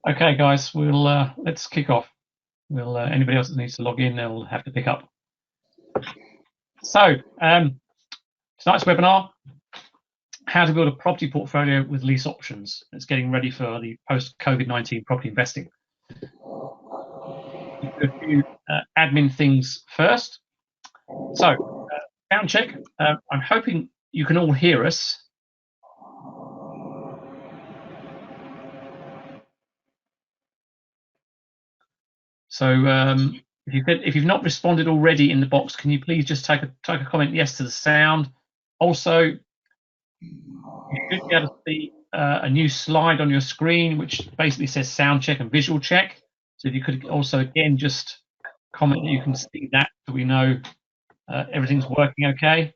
Okay, guys, we'll let's kick off. We'll anybody else that needs to log in, they'll have to pick up. So tonight's webinar: how to build a property portfolio with lease options. It's getting ready for the post-COVID-19 property investing. A few admin things first. So sound check. I'm hoping you can all hear us. So if you've not responded already in the box, can you please just take a comment yes to the sound. Also, you should be able to see a new slide on your screen which basically says sound check and visual check. So if you could also again just comment that you can see that, so we know everything's working okay.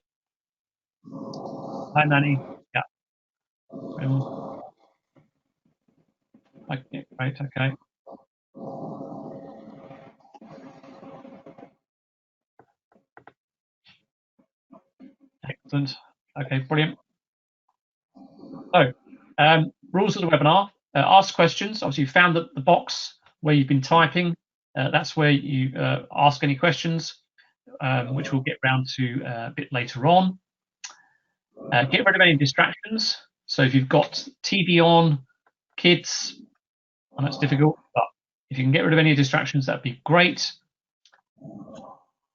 Hi, Manny. Yeah. Okay, great. Okay. Excellent. Okay, brilliant. So, rules of the webinar: ask questions. Obviously, you found the box where you've been typing. That's where you ask any questions, which we'll get round to a bit later on. Get rid of any distractions. So if you've got TV on, kids, and that's difficult, but if you can get rid of any distractions, that'd be great.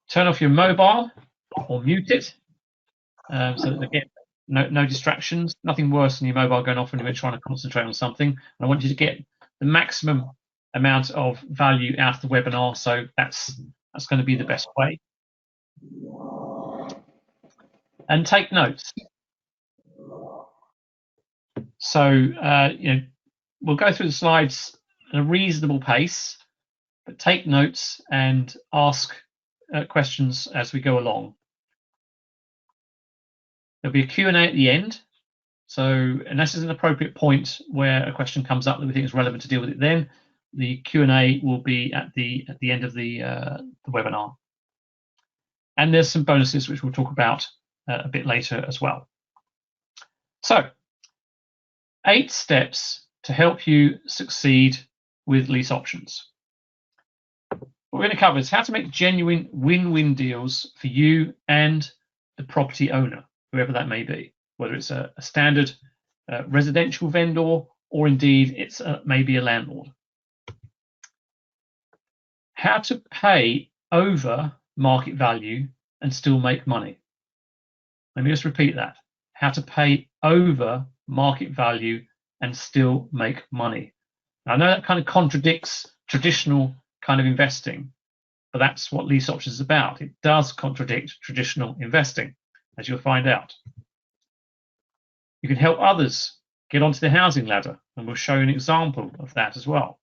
Turn off your mobile or mute it. So that, again, no distractions. Nothing worse than your mobile going off when you're trying to concentrate on something. And I want you to get the maximum amount of value out of the webinar. So that's going to be the best way. And take notes. So we'll go through the slides at a reasonable pace, but take notes and ask questions as we go along. There'll be a Q&A at the end. So unless there's an appropriate point where a question comes up that we think is relevant to deal with it, then the Q&A will be at the end of the webinar. And there's some bonuses which we'll talk about a bit later as well. So 8 steps to help you succeed with lease options. What we're going to cover is how to make genuine win-win deals for you and the property owner, whoever that may be, whether it's a standard residential vendor or indeed it's maybe a landlord. How to pay over market value and still make money. Let me just repeat that. How to pay over market value and still make money. Now, I know that kind of contradicts traditional kind of investing, but that's what lease options is about. It does contradict traditional investing, as you'll find out. You can help others get onto the housing ladder, and we'll show you an example of that as well.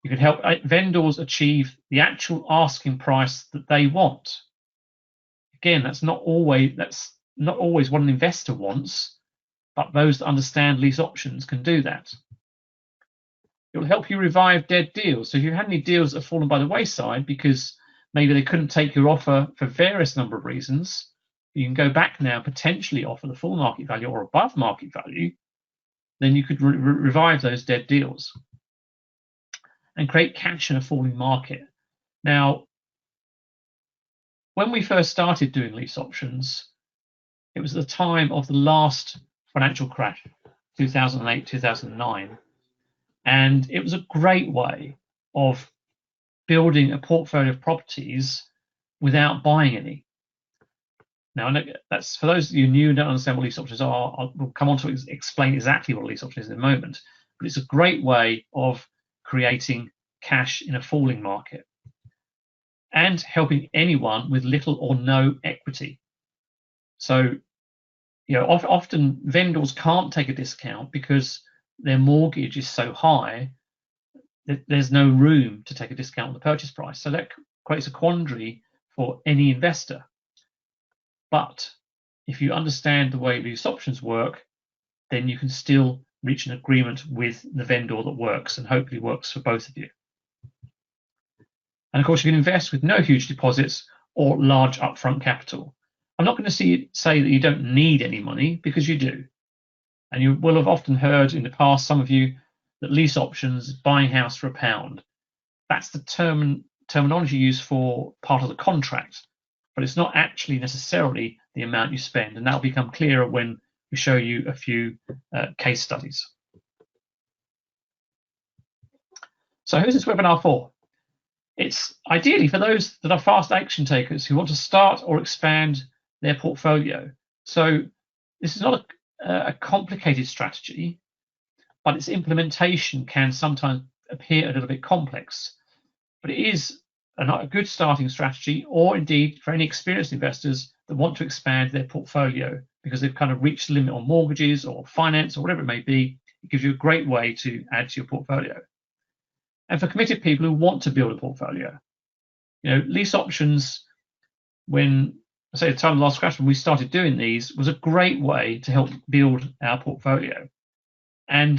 You can help vendors achieve the actual asking price that they want. Again, that's not always what an investor wants, but those that understand lease options can do that. It will help you revive dead deals. So if you've had any deals that have fallen by the wayside because maybe they couldn't take your offer for various number of reasons, you can go back now, potentially offer the full market value or above market value, then you could revive those dead deals and create cash in a falling market. Now, when we first started doing lease options, it was at the time of the last financial crash, 2008, 2009. And it was a great way of building a portfolio of properties without buying any. Now, that's for those of you new and don't understand what lease options are, we'll come on to explain exactly what a lease option is in a moment. But it's a great way of creating cash in a falling market and helping anyone with little or no equity. So, often vendors can't take a discount because their mortgage is so high that there's no room to take a discount on the purchase price. So that creates a quandary for any investor. But if you understand the way lease options work, then you can still reach an agreement with the vendor that works and hopefully works for both of you. And of course, you can invest with no huge deposits or large upfront capital. I'm not going to say that you don't need any money, because you do. And you will have often heard in the past, some of you, that lease options, buying house for £1. That's the terminology used for part of the contract, but it's not actually necessarily the amount you spend. And that'll become clearer when we show you a few case studies. So who's this webinar for? It's ideally for those that are fast action takers who want to start or expand their portfolio. So this is not a complicated strategy, but its implementation can sometimes appear a little bit complex. But it is a good starting strategy, or indeed for any experienced investors that want to expand their portfolio because they've kind of reached the limit on mortgages or finance or whatever it may be. It gives you a great way to add to your portfolio. And for committed people who want to build a portfolio, lease options, when I say the time of the last crash, when we started doing these, was a great way to help build our portfolio. And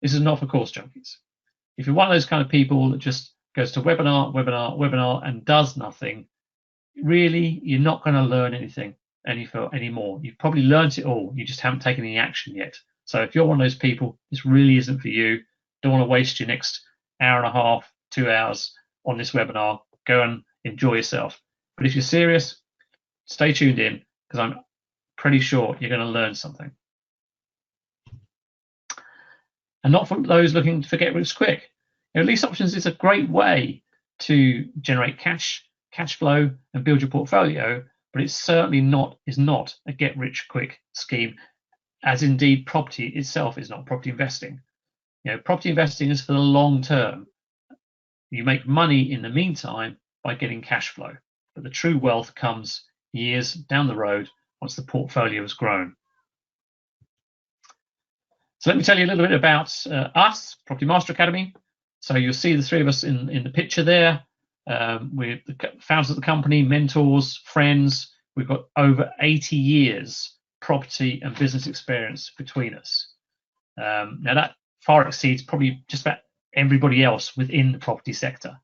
this is not for course junkies. If you're one of those kind of people that just goes to webinar and does nothing, really, you're not going to learn anything anymore. You've probably learned it all. You just haven't taken any action yet. So if you're one of those people, this really isn't for you. Don't want to waste your next hour and a half, 2 hours on this webinar. Go and enjoy yourself. But if you're serious, stay tuned in, because I'm pretty sure you're going to learn something. And not for those looking to get rich quick. Lease options is a great way to generate cash flow and build your portfolio, but it certainly is not a get rich quick scheme, as indeed property itself is not. Property investing. Property investing is for the long term. You make money in the meantime by getting cash flow, but the true wealth comes years down the road once the portfolio has grown. So let me tell you a little bit about us, Property Master Academy. So you'll see the three of us in the picture there. We're the founders of the company, mentors, friends. We've got over 80 years property and business experience between us. Now that far exceeds probably just about everybody else within the property sector.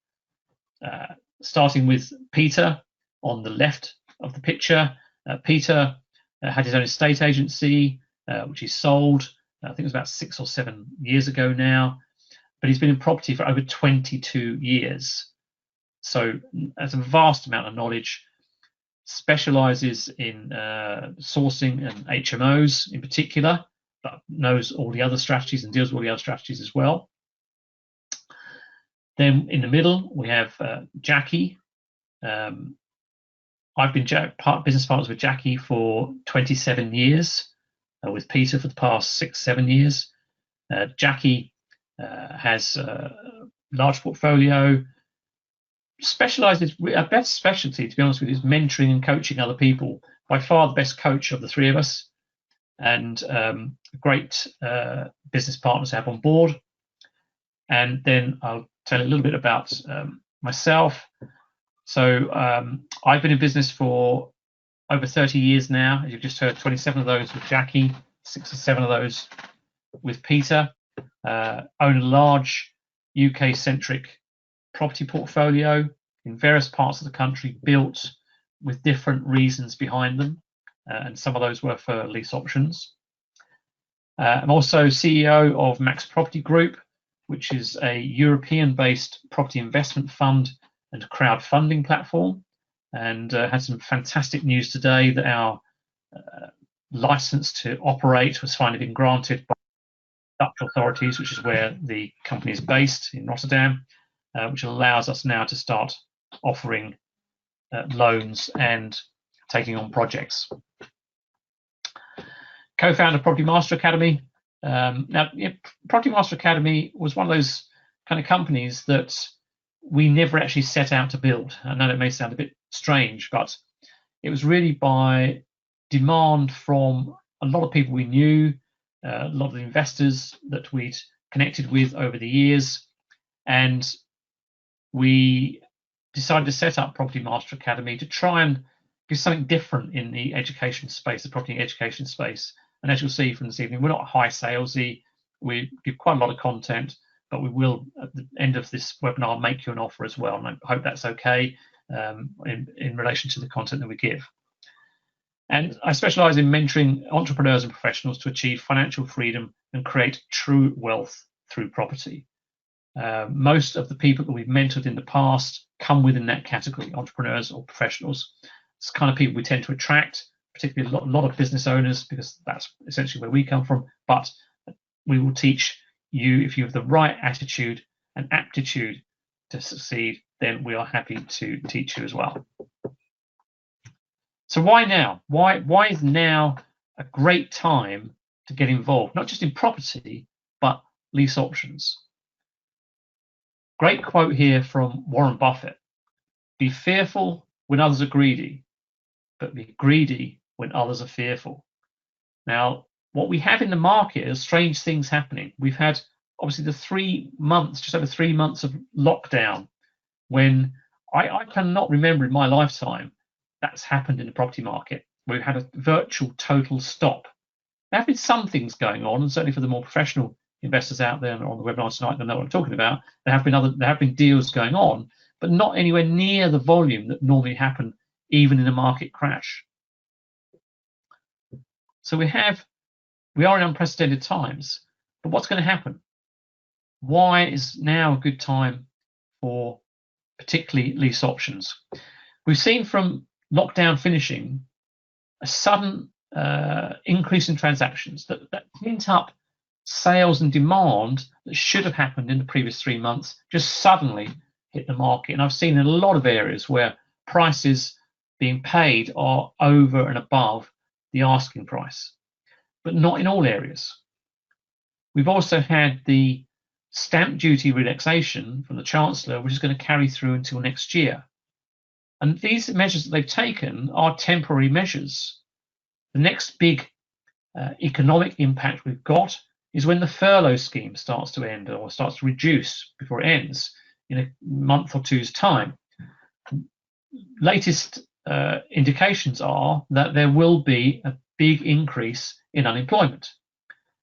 Starting with Peter on the left of the picture. Peter had his own estate agency, which he sold, I think it was about 6 or 7 years ago now. But he's been in property for over 22 years. So that's a vast amount of knowledge. Specializes in sourcing and HMOs in particular, but knows all the other strategies and deals with all the other strategies as well. Then in the middle, we have Jackie. I've been business partners with Jackie for 27 years, with Peter for the past 6-7 years. Jackie has a large portfolio, specializes. Our best specialty, to be honest with you, is mentoring and coaching other people. By far the best coach of the three of us, and great business partners to have on board. And then I'll tell you a little bit about myself. So I've been in business for over 30 years now. As you've just heard, 27 of those with Jackie, 6 or 7 of those with Peter. Own a large UK-centric property portfolio in various parts of the country, built with different reasons behind them, and some of those were for lease options. I'm also CEO of Max Property Group, which is a European-based property investment fund and crowdfunding platform, and had some fantastic news today that our license to operate was finally been granted by Dutch authorities, which is where the company is based in Rotterdam, which allows us now to start offering loans and taking on projects. Co-founder of Property Master Academy. Property Master Academy was one of those kind of companies that we never actually set out to build. I know it may sound a bit strange, but it was really by demand from a lot of people we knew, a lot of the investors that we'd connected with over the years, and we decided to set up Property Master Academy to try and do something different in the education space, the property education space. And as you'll see from this evening, we're not high salesy. We give quite a lot of content, but we will, at the end of this webinar, make you an offer as well. And I hope that's okay in relation to the content that we give. And I specialize in mentoring entrepreneurs and professionals to achieve financial freedom and create true wealth through property. Most of the people that we've mentored in the past come within that category, entrepreneurs or professionals. It's the kind of people we tend to attract, particularly a lot of business owners, because that's essentially where we come from. But we will teach you, if you have the right attitude and aptitude to succeed, then we are happy to teach you as well. So why now? Why is now a great time to get involved, not just in property, but lease options? Great quote here from Warren Buffett. Be fearful when others are greedy, but be greedy when others are fearful. Now, what we have in the market is strange things happening. We've had obviously the 3 months, just over 3 months of lockdown, when I cannot remember in my lifetime that's happened in the property market. We've had a virtual total stop. There have been some things going on, and certainly for the more professional investors out there on the webinar tonight that know what I'm talking about, there have been deals going on, but not anywhere near the volume that normally happen even in a market crash. So we are in unprecedented times, but what's going to happen? Why is now a good time for particularly lease options? We've seen from lockdown finishing a sudden increase in transactions that hint up sales and demand that should have happened in the previous 3 months just suddenly hit the market. And I've seen in a lot of areas where prices being paid are over and above the asking price, but not in all areas. We've also had the stamp duty relaxation from the Chancellor, which is going to carry through until next year. And these measures that they've taken are temporary measures. The next big economic impact we've got is when the furlough scheme starts to end or starts to reduce before it ends in a month or two's time. Latest indications are that there will be a big increase in unemployment.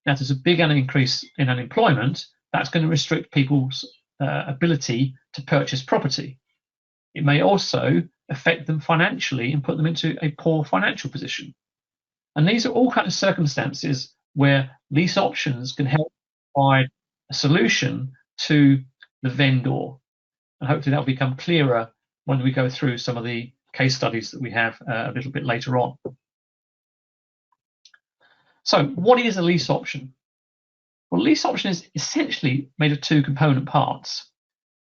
Now, if there's a big increase in unemployment, that's going to restrict people's ability to purchase property. It may also affect them financially and put them into a poor financial position. And these are all kinds of circumstances where lease options can help provide a solution to the vendor. And hopefully that will become clearer when we go through some of the case studies that we have a little bit later on. So what is a lease option? Well, a lease option is essentially made of two component parts,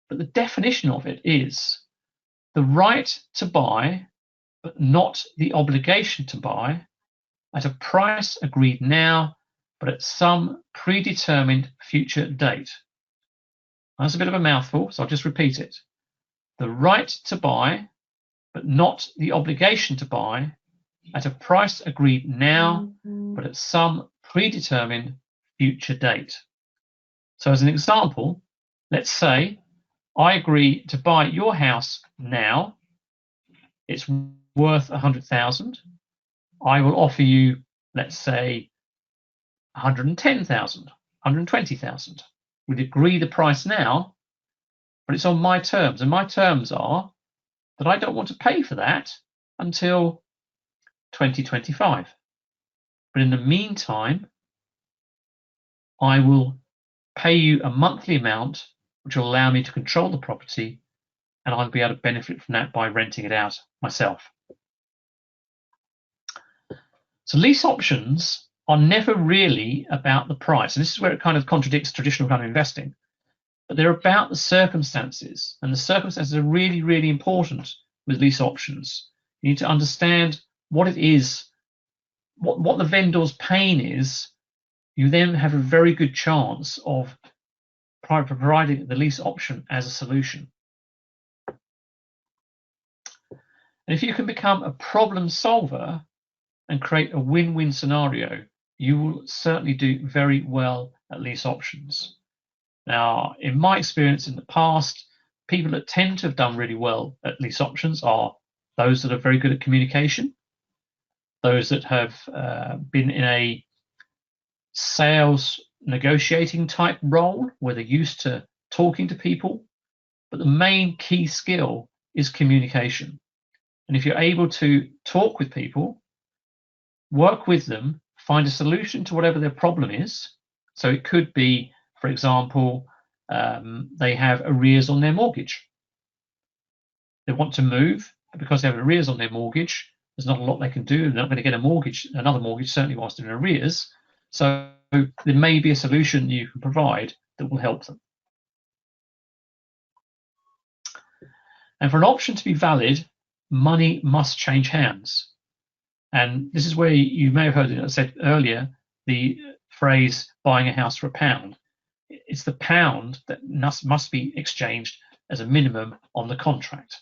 but the definition of it is the right to buy, but not the obligation to buy, at a price agreed now, but at some predetermined future date. That's a bit of a mouthful, so I'll just repeat it. The right to buy, but not the obligation to buy, at a price agreed now, but at some predetermined future date. So as an example, let's say I agree to buy your house now. It's worth 100,000. I will offer you, let's say, 110,000, 120,000. We'd agree the price now, but it's on my terms, and my terms are that I don't want to pay for that until 2025. But in the meantime, I will pay you a monthly amount, which will allow me to control the property, and I'll be able to benefit from that by renting it out myself. So lease options are never really about the price, and this is where it kind of contradicts traditional kind of investing. But they're about the circumstances, and the circumstances are really, really important with lease options. You need to understand what it is, what the vendor's pain is. You then have a very good chance of providing the lease option as a solution. And if you can become a problem solver and create a win-win scenario, you will certainly do very well at lease options. Now, in my experience in the past, people that tend to have done really well at lease options are those that are very good at communication, those that have been in a sales negotiating type role where they're used to talking to people, but the main key skill is communication. And if you're able to talk with people work with them, find a solution to whatever their problem is. So it could be, for example, they have arrears on their mortgage. They want to move, but because they have arrears on their mortgage, there's not a lot they can do. They're not going to get another mortgage, certainly whilst they're in arrears. So there may be a solution you can provide that will help them. And for an option to be valid, money must change hands. And this is where you may have heard it said earlier, the phrase buying a house for £1. It's the pound that must be exchanged as a minimum on the contract.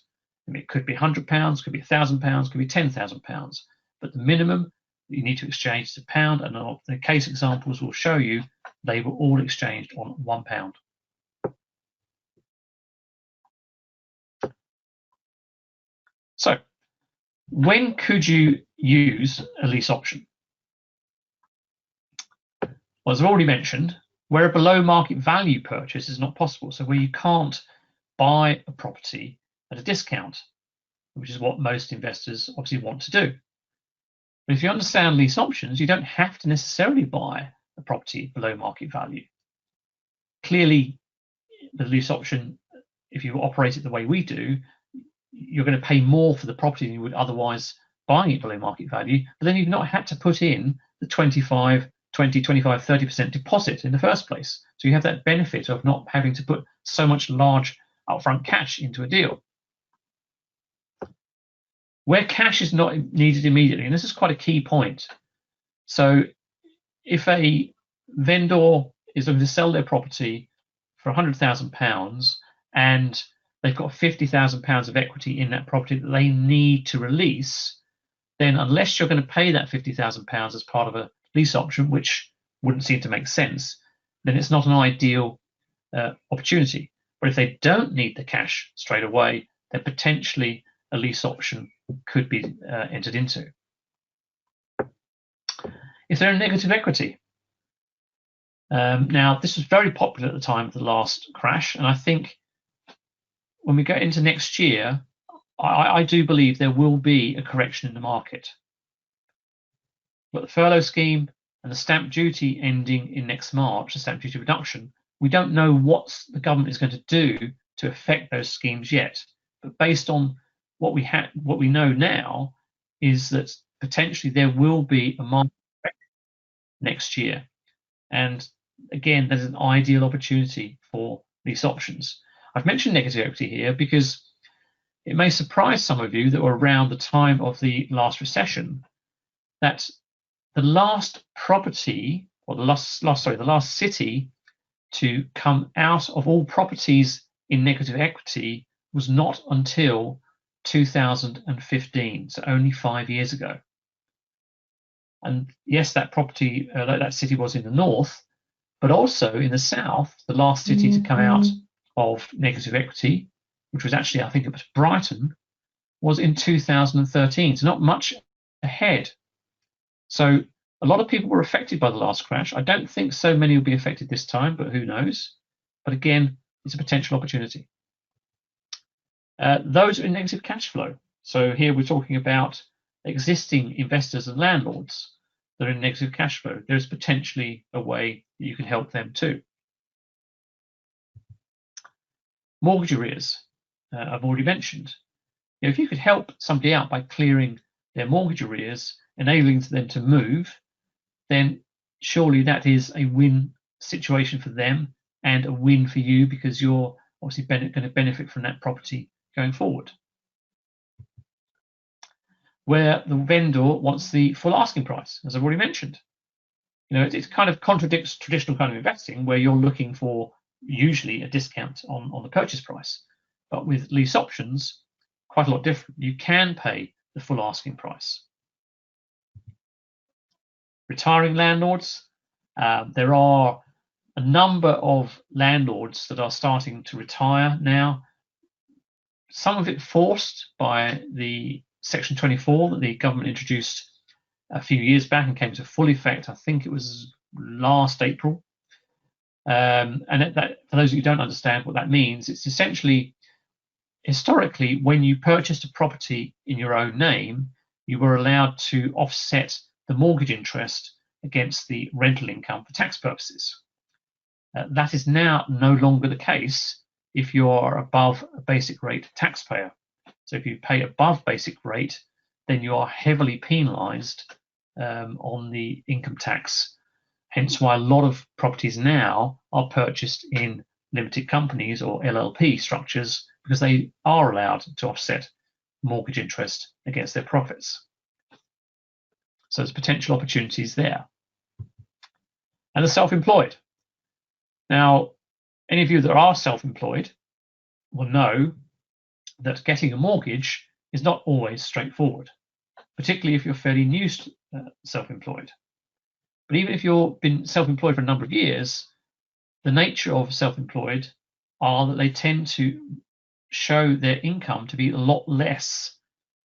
It could be £100, could be £1,000, could be £10,000, but the minimum that you need to exchange is £1, and the case examples will show you they were all exchanged on £1. So, when could you use a lease option? Well, as I've already mentioned, where a below market value purchase is not possible, so where you can't buy a property at a discount, which is what most investors obviously want to do. But if you understand lease options, you don't have to necessarily buy a property below market value. Clearly, the lease option, if you operate it the way we do, you're going to pay more for the property than you would otherwise buying it below market value, but then you've not had to put in the 25, 30% deposit in the first place. So you have that benefit of not having to put so much large upfront cash into a deal. Where cash is not needed immediately, and this is quite a key point. So if a vendor is looking to sell their property for £100,000 and they've got £50,000 of equity in that property that they need to release, then unless you're going to pay that £50,000 as part of a lease option, which wouldn't seem to make sense, then it's not an ideal opportunity. But if they don't need the cash straight away, then potentially a lease option could be entered into. If they're in negative equity, now this was very popular at the time of the last crash, and I think when we go into next year, I do believe there will be a correction in the market. But the furlough scheme and the stamp duty ending in next March, the stamp duty reduction, we don't know what the government is going to do to affect those schemes yet. But based on what we know now is that potentially there will be a market next year. And again, there's an ideal opportunity for lease options. I've mentioned negative equity here because it may surprise some of you that were around the time of the last recession that the last property, or the last city to come out of all properties in negative equity was not until 2015, so only 5 years ago. And yes, that property, that city was in the north, but also in the south, the last city to come out of negative equity, which was actually, I think it was Brighton, was in 2013, so not much ahead. So a lot of people were affected by the last crash. I don't think so many will be affected this time, but who knows? But again, it's a potential opportunity. Those are in negative cash flow. So here we're talking about existing investors and landlords that are in negative cash flow. There's potentially a way that you can help them too. Mortgage arrears, I've already mentioned. If you could help somebody out by clearing their mortgage arrears, enabling them to move, then surely that is a win situation for them and a win for you because you're obviously going to benefit from that property going forward. Where the vendor wants the full asking price, as I've already mentioned. It kind of contradicts traditional kind of investing where you're looking for usually a discount on the purchase price. But with lease options, quite a lot different. You can pay the full asking price. Retiring landlords, there are a number of landlords that are starting to retire now. Some of it forced by the Section 24 that the government introduced a few years back and came into full effect. I think it was last April. And that, for those of you who don't understand what that means, it's essentially, historically, when you purchased a property in your own name, you were allowed to offset the mortgage interest against the rental income for tax purposes. That is now no longer the case if you are above a basic rate taxpayer. So if you pay above basic rate, then you are heavily penalised on the income tax. Hence why a lot of properties now are purchased in limited companies or LLP structures, because they are allowed to offset mortgage interest against their profits. So there's potential opportunities there. And the self-employed. Now, any of you that are self-employed will know that getting a mortgage is not always straightforward, particularly if you're fairly new self-employed. But even if you've been self-employed for a number of years, the nature of self-employed are that they tend to show their income to be a lot less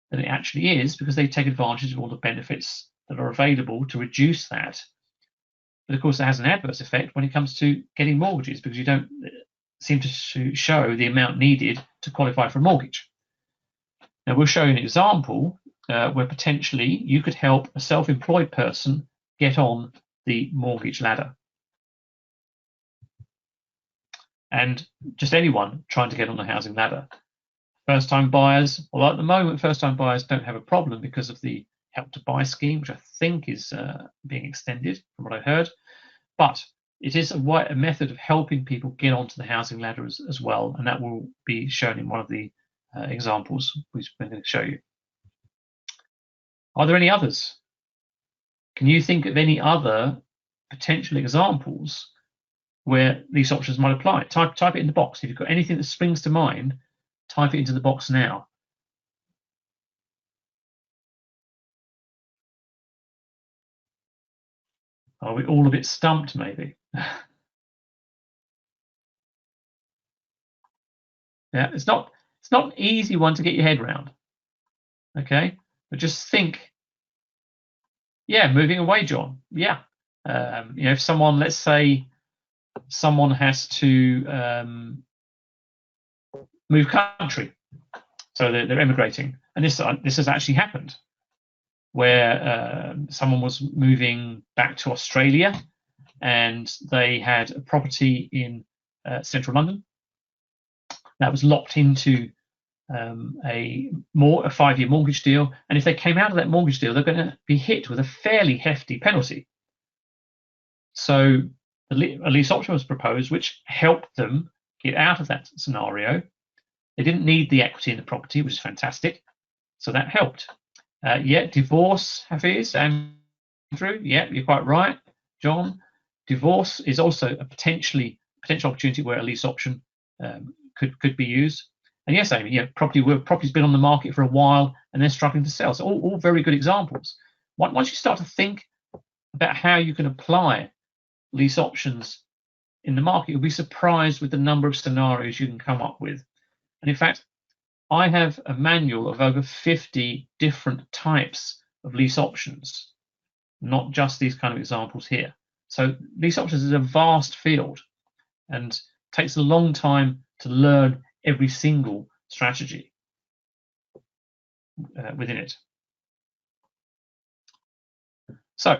than it actually is, because they take advantage of all the benefits that are available to reduce that. But of course, it has an adverse effect when it comes to getting mortgages, because you don't seem to show the amount needed to qualify for a mortgage. Now, we'll show you an example where potentially you could help a self-employed person get on the mortgage ladder. And just anyone trying to get on the housing ladder. First-time buyers, well, at the moment, first-time buyers don't have a problem because of the Help to Buy scheme, which I think is being extended from what I heard. But it is a method of helping people get onto the housing ladder as well, and that will be shown in one of the examples which we're going to show you. Are there any others? Can you think of any other potential examples where these options might apply? Type it in the box. If you've got anything that springs to mind, type it into the box now. Are we all a bit stumped, maybe? Yeah, it's not an easy one to get your head around. Okay, but just think. Yeah, moving away, John. Yeah, if someone, let's say, someone has to move country, so they're emigrating, and this has actually happened, where someone was moving back to Australia, and they had a property in central London that was locked into a 5-year mortgage deal, and if they came out of that mortgage deal, they're going to be hit with a fairly hefty penalty. So a lease option was proposed, which helped them get out of that scenario. They didn't need the equity in the property, which is fantastic, so that helped. Divorce, Hafiz, Andrew, yeah, you're quite right, John. Divorce is also a potential opportunity where a lease option could be used. And yes, Amy, yeah, property's been on the market for a while and they're struggling to sell. So all very good examples. Once you start to think about how you can apply lease options in the market, you'll be surprised with the number of scenarios you can come up with. And in fact, I have a manual of over 50 different types of lease options, not just these kind of examples here. So lease options is a vast field and takes a long time to learn every single strategy within it. So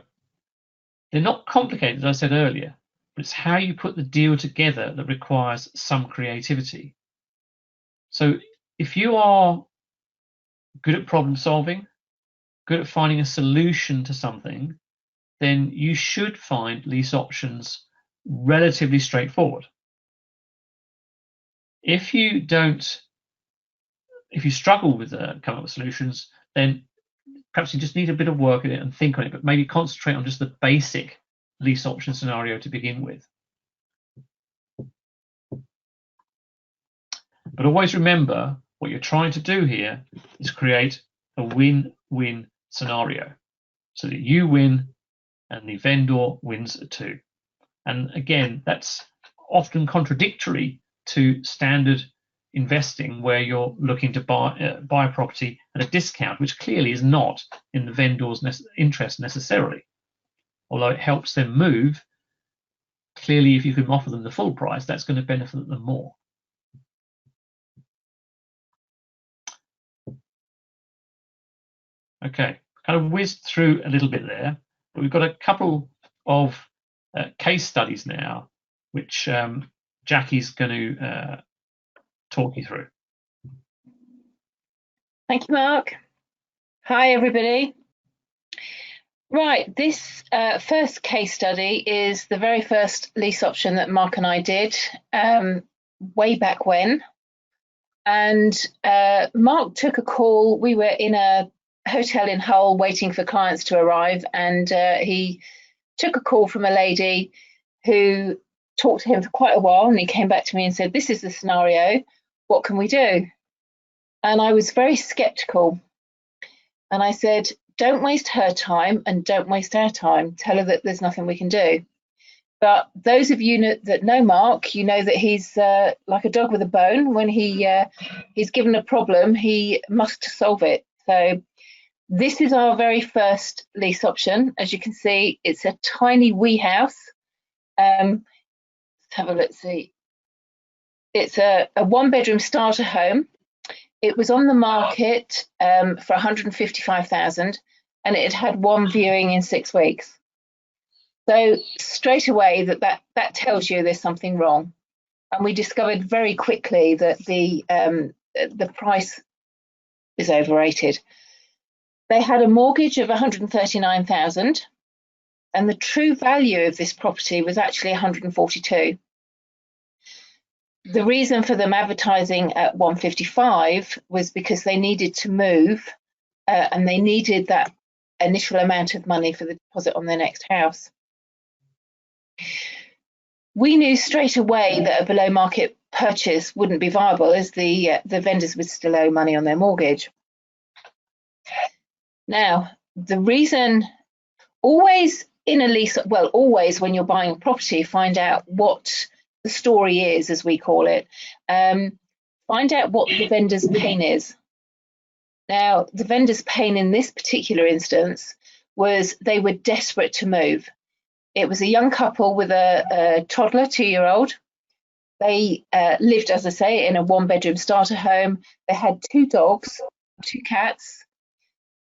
they're not complicated, as I said earlier, but it's how you put the deal together that requires some creativity. So if you are good at problem solving, good at finding a solution to something, then you should find lease options relatively straightforward. If you struggle with coming up with solutions, then perhaps you just need a bit of work in it and think on it, but maybe concentrate on just the basic lease option scenario to begin with. But always remember, what you're trying to do here is create a win-win scenario so that you win and the vendor wins too. And again, that's often contradictory to standard investing, where you're looking to buy a property at a discount, which clearly is not in the vendor's interest necessarily. Although it helps them move, clearly if you can offer them the full price, that's going to benefit them more. Okay, kind of whizzed through a little bit there, but we've got a couple of case studies now, which Jackie's going to talk you through. Thank you, Mark. Hi, everybody. Right, this first case study is the very first lease option that Mark and I did way back when. And Mark took a call. We were in a hotel in Hull waiting for clients to arrive, and he took a call from a lady who talked to him for quite a while, and he came back to me and said, "This is the scenario, what can we do?" And I was very skeptical, and I said, "Don't waste her time and don't waste our time. Tell her that there's nothing we can do." But those of you that know Mark, you know that he's like a dog with a bone. When he's given a problem, he must solve it. So this is our very first lease option. As you can see, it's a tiny wee house. Let's have a look, see. It's a one-bedroom starter home. It was on the market for 155,000, and it had one viewing in 6 weeks. So straight away that tells you there's something wrong. And we discovered very quickly that the price is overrated. They had a mortgage of 139,000, and the true value of this property was actually 142. The reason for them advertising at 155 was because they needed to move, and they needed that initial amount of money for the deposit on their next house. We knew straight away that a below market purchase wouldn't be viable, as the vendors would still owe money on their mortgage. Now, the reason, always in a lease, well, always when you're buying a property, find out what the story is, as we call it. Find out what the vendor's pain is. Now, the vendor's pain in this particular instance was they were desperate to move. It was a young couple with a toddler, 2-year-old. They lived, as I say, in a one-bedroom starter home. They had 2 dogs, 2 cats,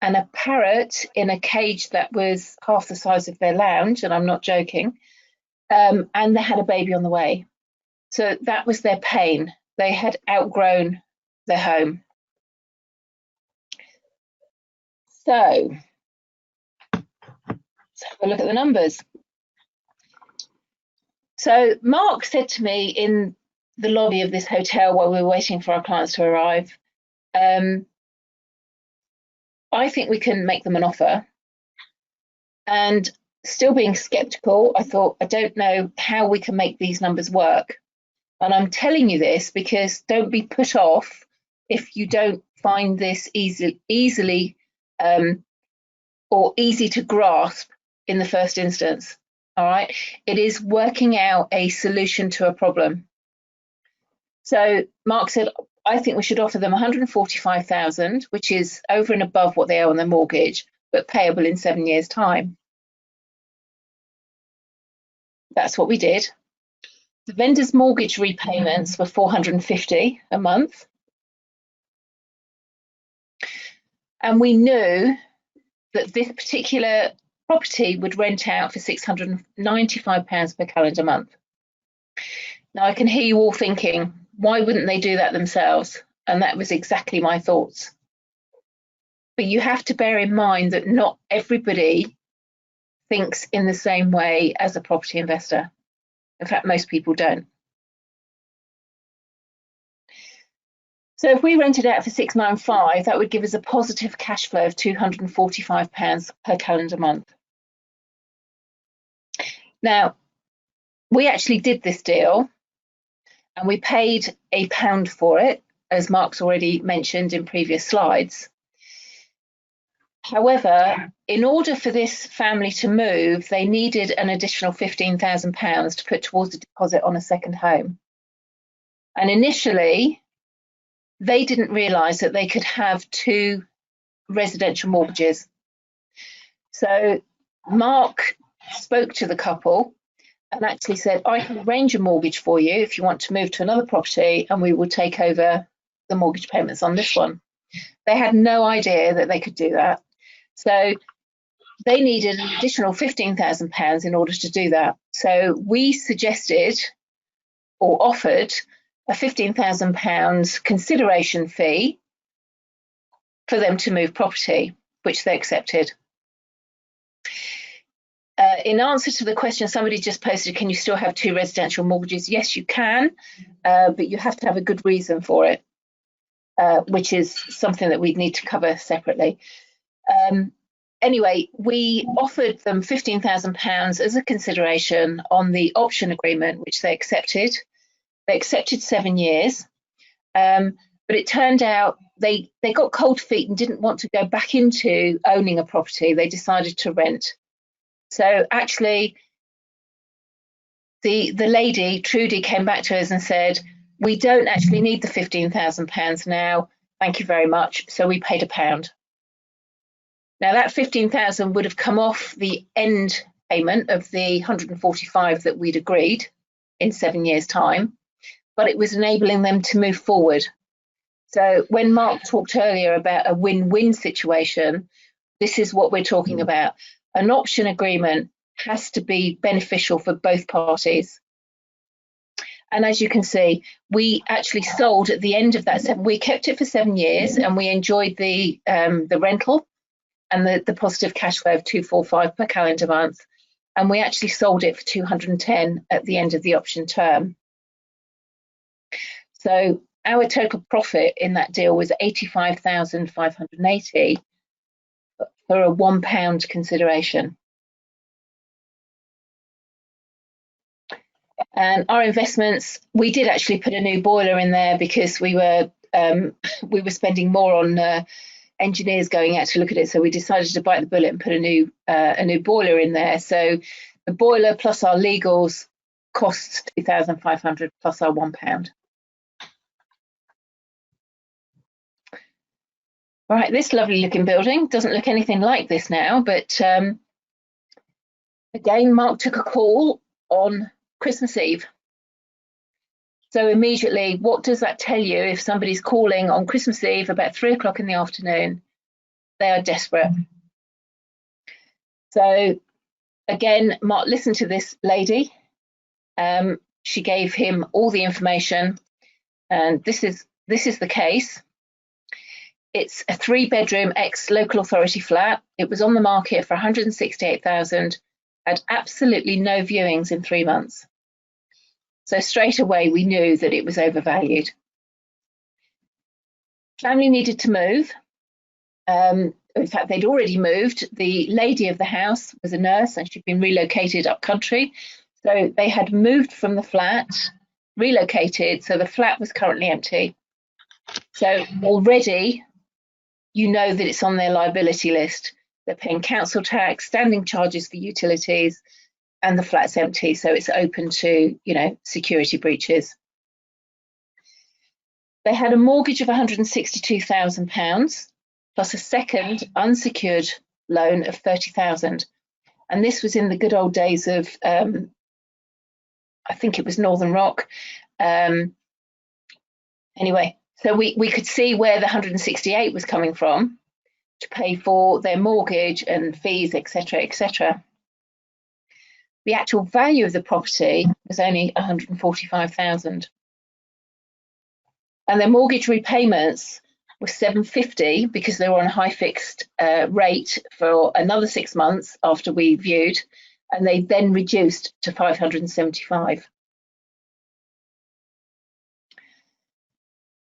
and a parrot in a cage that was half the size of their lounge, and I'm not joking. And they had a baby on the way. So that was their pain. They had outgrown their home. So let's have a look at the numbers. So Mark said to me in the lobby of this hotel while we were waiting for our clients to arrive, I think we can make them an offer. And still being skeptical, I thought, I don't know how we can make these numbers work. And I'm telling you this because don't be put off if you don't find this easily or easy to grasp in the first instance. All right, it is working out a solution to a problem. So Mark said, I think we should offer them 145,000, which is over and above what they owe on their mortgage, but payable in 7 years' time. That's what we did. The vendor's mortgage repayments were 450 a month. And we knew that this particular property would rent out for £695 per calendar month. Now I can hear you all thinking, why wouldn't they do that themselves? And that was exactly my thoughts. But you have to bear in mind that not everybody thinks in the same way as a property investor. In fact, most people don't. So if we rented out for 695, that would give us a positive cash flow of £245 per calendar month. Now, we actually did this deal and we paid £1 for it, as Mark's already mentioned in previous slides. However, in order for this family to move, they needed an additional £15,000 to put towards a deposit on a second home. And initially, they didn't realise that they could have 2 residential mortgages. So Mark spoke to the couple and actually said, I can arrange a mortgage for you if you want to move to another property, and we will take over the mortgage payments on this one. They had no idea that they could do that. So they needed an additional £15,000 in order to do that. So we suggested or offered a £15,000 consideration fee for them to move property, which they accepted. In answer to the question somebody just posted, can you still have 2 residential mortgages? Yes, you can, but you have to have a good reason for it, which is something that we'd need to cover separately. Anyway, we offered them £15,000 as a consideration on the option agreement, which they accepted. They accepted 7 years, but it turned out they got cold feet and didn't want to go back into owning a property. They decided to rent. So actually, the lady, Trudy, came back to us and said, we don't actually need the £15,000 now. Thank you very much. So we paid £1. Now that 15,000 would have come off the end payment of the 145 that we'd agreed in 7 years' time, but it was enabling them to move forward. So when Mark talked earlier about a win-win situation, this is what we're talking about. An option agreement has to be beneficial for both parties. And as you can see, we actually sold at the end of that. We kept it for 7 years and we enjoyed the rental and the positive cash flow of 245 per calendar month. And we actually sold it for 210 at the end of the option term. So our total profit in that deal was 85,580 for a £1 consideration. And our investments, we did actually put a new boiler in there because we were spending more on engineers going out to look at it. So we decided to bite the bullet and put a new boiler in there. So the boiler plus our legals costs 2,500 plus our £1. Right, this lovely looking building doesn't look anything like this now, but again, Mark took a call on Christmas Eve. So immediately, what does that tell you if somebody's calling on Christmas Eve about 3 o'clock in the afternoon? They are desperate. So again, Mark listened to this lady. She gave him all the information, and this is the case. It's a 3-bedroom ex-local authority flat. It was on the market for 168,000, had absolutely no viewings in 3 months. So straight away, we knew that it was overvalued. Family needed to move. In fact, they'd already moved. The lady of the house was a nurse and she'd been relocated up country. So they had moved from the flat, relocated, so the flat was currently empty. So already, you know that it's on their liability list. They're paying council tax, standing charges for utilities, and the flat's empty, so it's open to, security breaches. They had a mortgage of £162,000 plus a second unsecured loan of £30,000, and this was in the good old days of, I think it was Northern Rock. Anyway, so we could see where the 168 was coming from to pay for their mortgage and fees, etc., etc. The actual value of the property was only 145,000, and their mortgage repayments were 750 because they were on a high fixed rate for another 6 months after we viewed, and they then reduced to 575.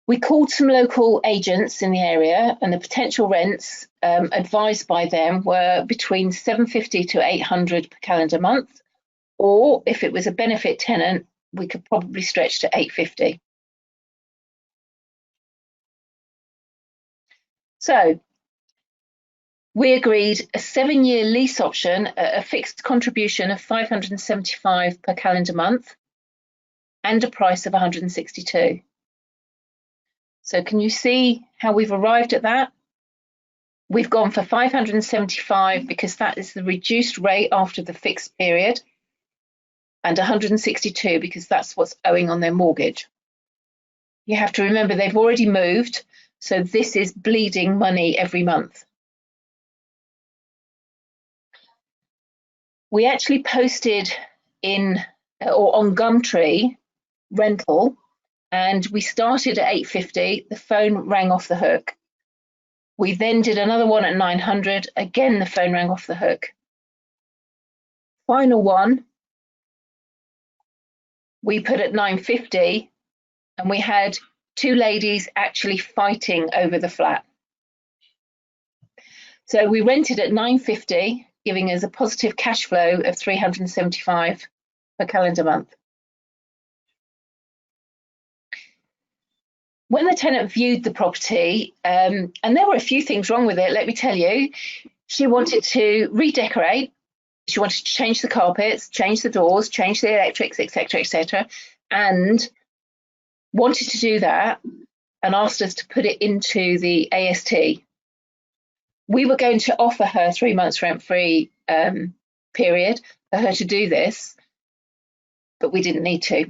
We called some local agents in the area, and the potential rents advised by them were between 750 to 800 per calendar month, or if it was a benefit tenant, we could probably stretch to 850. So we agreed a 7-year lease option at a fixed contribution of 575 per calendar month and a price of 162. So can you see how we've arrived at that? We've gone for 575 because that is the reduced rate after the fixed period, and 162 because that's what's owing on their mortgage. You have to remember they've already moved, so this is bleeding money every month. We actually posted on Gumtree rental, and we started at 850. The phone rang off the hook. We then did another one at 900. Again, the phone rang off the hook. Final one, we put at 950, and we had two ladies actually fighting over the flat. So we rented at 950, giving us a positive cash flow of 375 per calendar month. When the tenant viewed the property, and there were a few things wrong with it, let me tell you, she wanted to redecorate, she wanted to change the carpets, change the doors, change the electrics, etc., and wanted to do that and asked us to put it into the AST. We were going to offer her 3 months rent-free period for her to do this, but we didn't need to.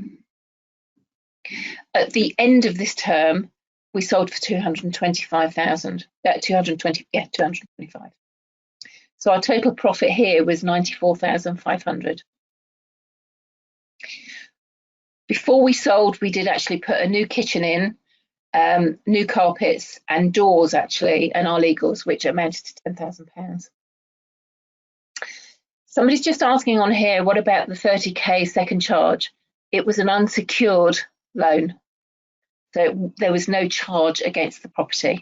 At the end of this term, we sold for 225,000. 225. So our total profit here was 94,500. Before we sold, we did actually put a new kitchen in, new carpets and doors actually, and our legals, which amounted to £10,000. Somebody's just asking on here, what about the 30k second charge? It was an unsecured loan, so there was no charge against the property.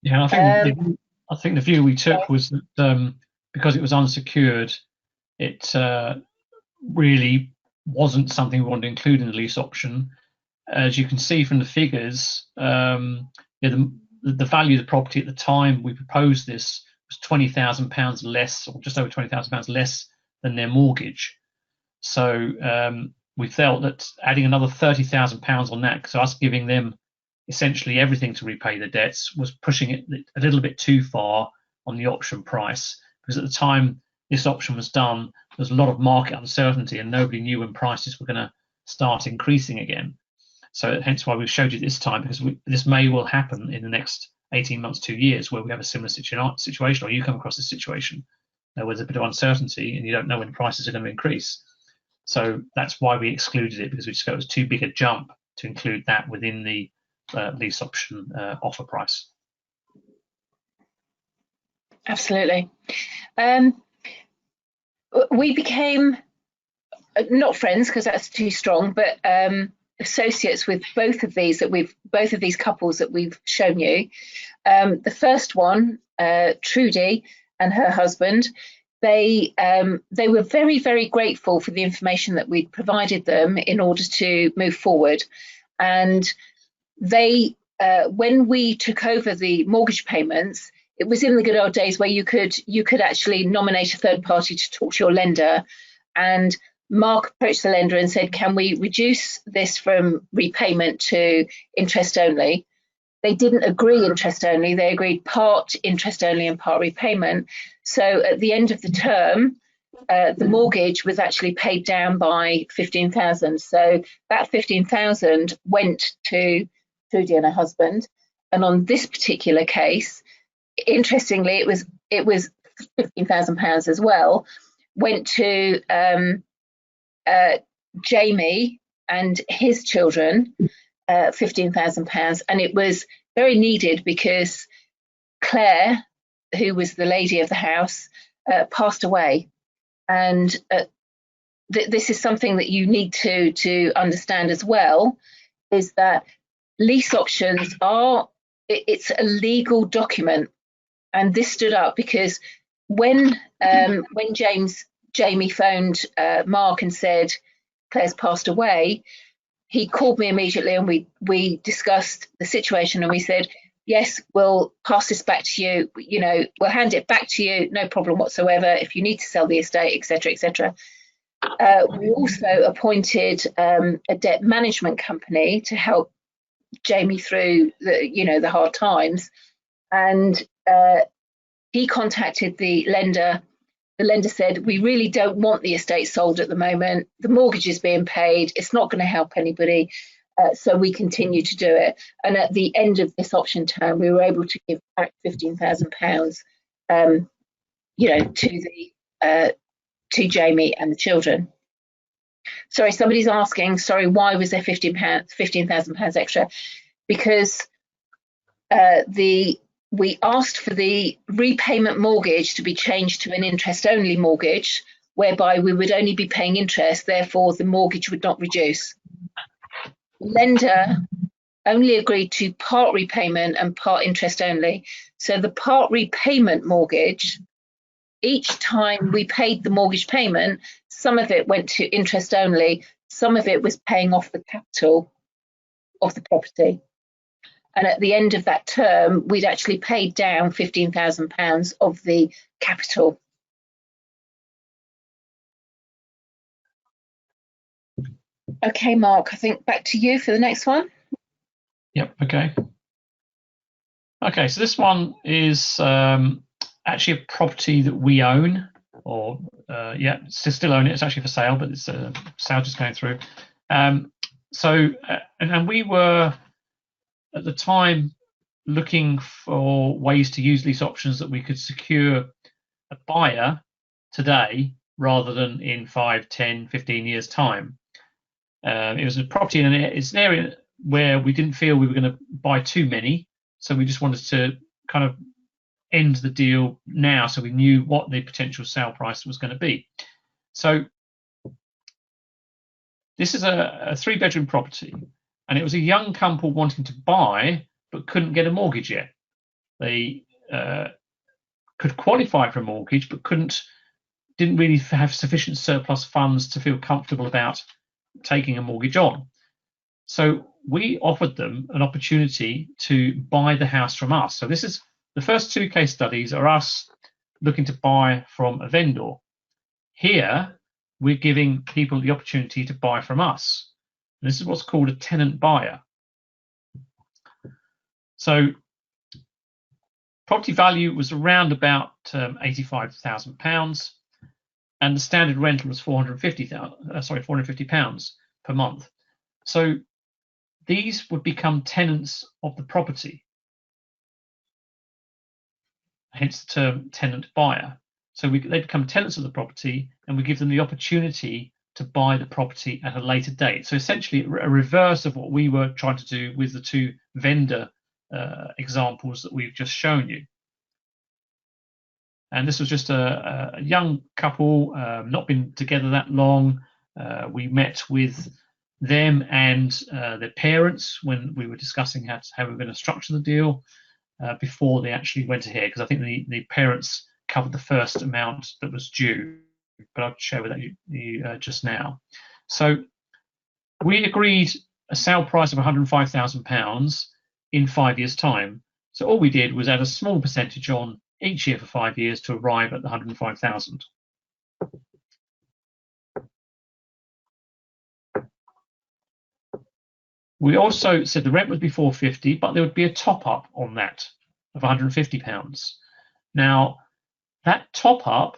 Yeah, I think the view we took was that because it was unsecured, it really wasn't something we wanted to include in the lease option. As you can see from the figures, the value of the property at the time we proposed this was £20,000 less, or just over £20,000 less than their mortgage. So we felt that adding another £30,000 on that, so us giving them essentially everything to repay the debts, was pushing it a little bit too far on the option price, because at the time this option was done, there was a lot of market uncertainty and nobody knew when prices were going to start increasing again. So hence why we showed you this time, because this may well happen in the next 18 months, 2 years, where we have a similar situation, or you come across this situation where there's a bit of uncertainty and you don't know when prices are going to increase. So that's why we excluded it, because we just felt it was too big a jump to include that within the lease option offer price. Absolutely. We became not friends, because that's too strong, but associates with both of these couples that we've shown you. The first one, Trudy and her husband, they were very, very grateful for the information that we'd provided them in order to move forward. And they, when we took over the mortgage payments, it was in the good old days where you could actually nominate a third party to talk to your lender. And Mark approached the lender and said, can we reduce this from repayment to interest only? They didn't agree interest only, they agreed part interest only and part repayment. So at the end of the term, the mortgage was actually paid down by 15,000. So that 15,000 went to Trudy and her husband. And on this particular case, interestingly, it was £15,000 as well, went to Jamie and his children, £15,000, and it was very needed because Claire, who was the lady of the house, passed away. And this is something that you need to understand as well, is that lease options it's a legal document. And this stood up because when Jamie phoned Mark and said Claire's passed away, he called me immediately and we discussed the situation, and we said, yes, we'll pass this back to you, we'll hand it back to you, no problem whatsoever, if you need to sell the estate, etc., etc. We also appointed a debt management company to help Jamie through the hard times, and he contacted the lender. The lender said, we really don't want the estate sold at the moment. The mortgage is being paid. It's not going to help anybody. So we continue to do it. And at the end of this option term, we were able to give back £15,000 to Jamie and the children. Sorry, somebody's asking, sorry, why was there £15,000 extra? Because we asked for the repayment mortgage to be changed to an interest-only mortgage, whereby we would only be paying interest, therefore the mortgage would not reduce. The lender only agreed to part repayment and part interest only. So the part repayment mortgage, each time we paid the mortgage payment, some of it went to interest only, some of it was paying off the capital of the property. And at the end of that term, we'd actually paid down £15,000 of the capital. Okay, Mark, I think back to you for the next one. Yep, okay. Okay, so this one is actually a property that we own, or still own it. It's actually for sale, but it's a sale just going through. And we were at the time looking for ways to use lease options that we could secure a buyer today rather than in 5, 10, 15 years time. It was a property in it's an area where we didn't feel we were going to buy too many, so we just wanted to kind of end the deal now so we knew what the potential sale price was going to be. So this is a 3-bedroom property, and it was a young couple wanting to buy but couldn't get a mortgage yet. They could qualify for a mortgage but didn't really have sufficient surplus funds to feel comfortable about taking a mortgage on. So we offered them an opportunity to buy the house from us. So this is the first 2 case studies are us looking to buy from a vendor. Here, we're giving people the opportunity to buy from us. And this is what's called a tenant buyer. So property value was around about £85,000, and the standard rental was £450 per month. So these would become tenants of the property, hence the term tenant buyer. So they become tenants of the property, and we give them the opportunity to buy the property at a later date. So essentially a reverse of what we were trying to do with the 2 vendor examples that we've just shown you. And this was just a young couple, not been together that long. We met with them and their parents when we were discussing how we were going to structure the deal before they actually went ahead, because I think the parents covered the first amount that was due, but I'll share with you just now. So we agreed a sale price of £105,000 in 5 years' time. So all we did was add a small percentage on each year for 5 years to arrive at the £105,000. We also said the rent would be £450, but there would be a top-up on that of £150. Now, that top-up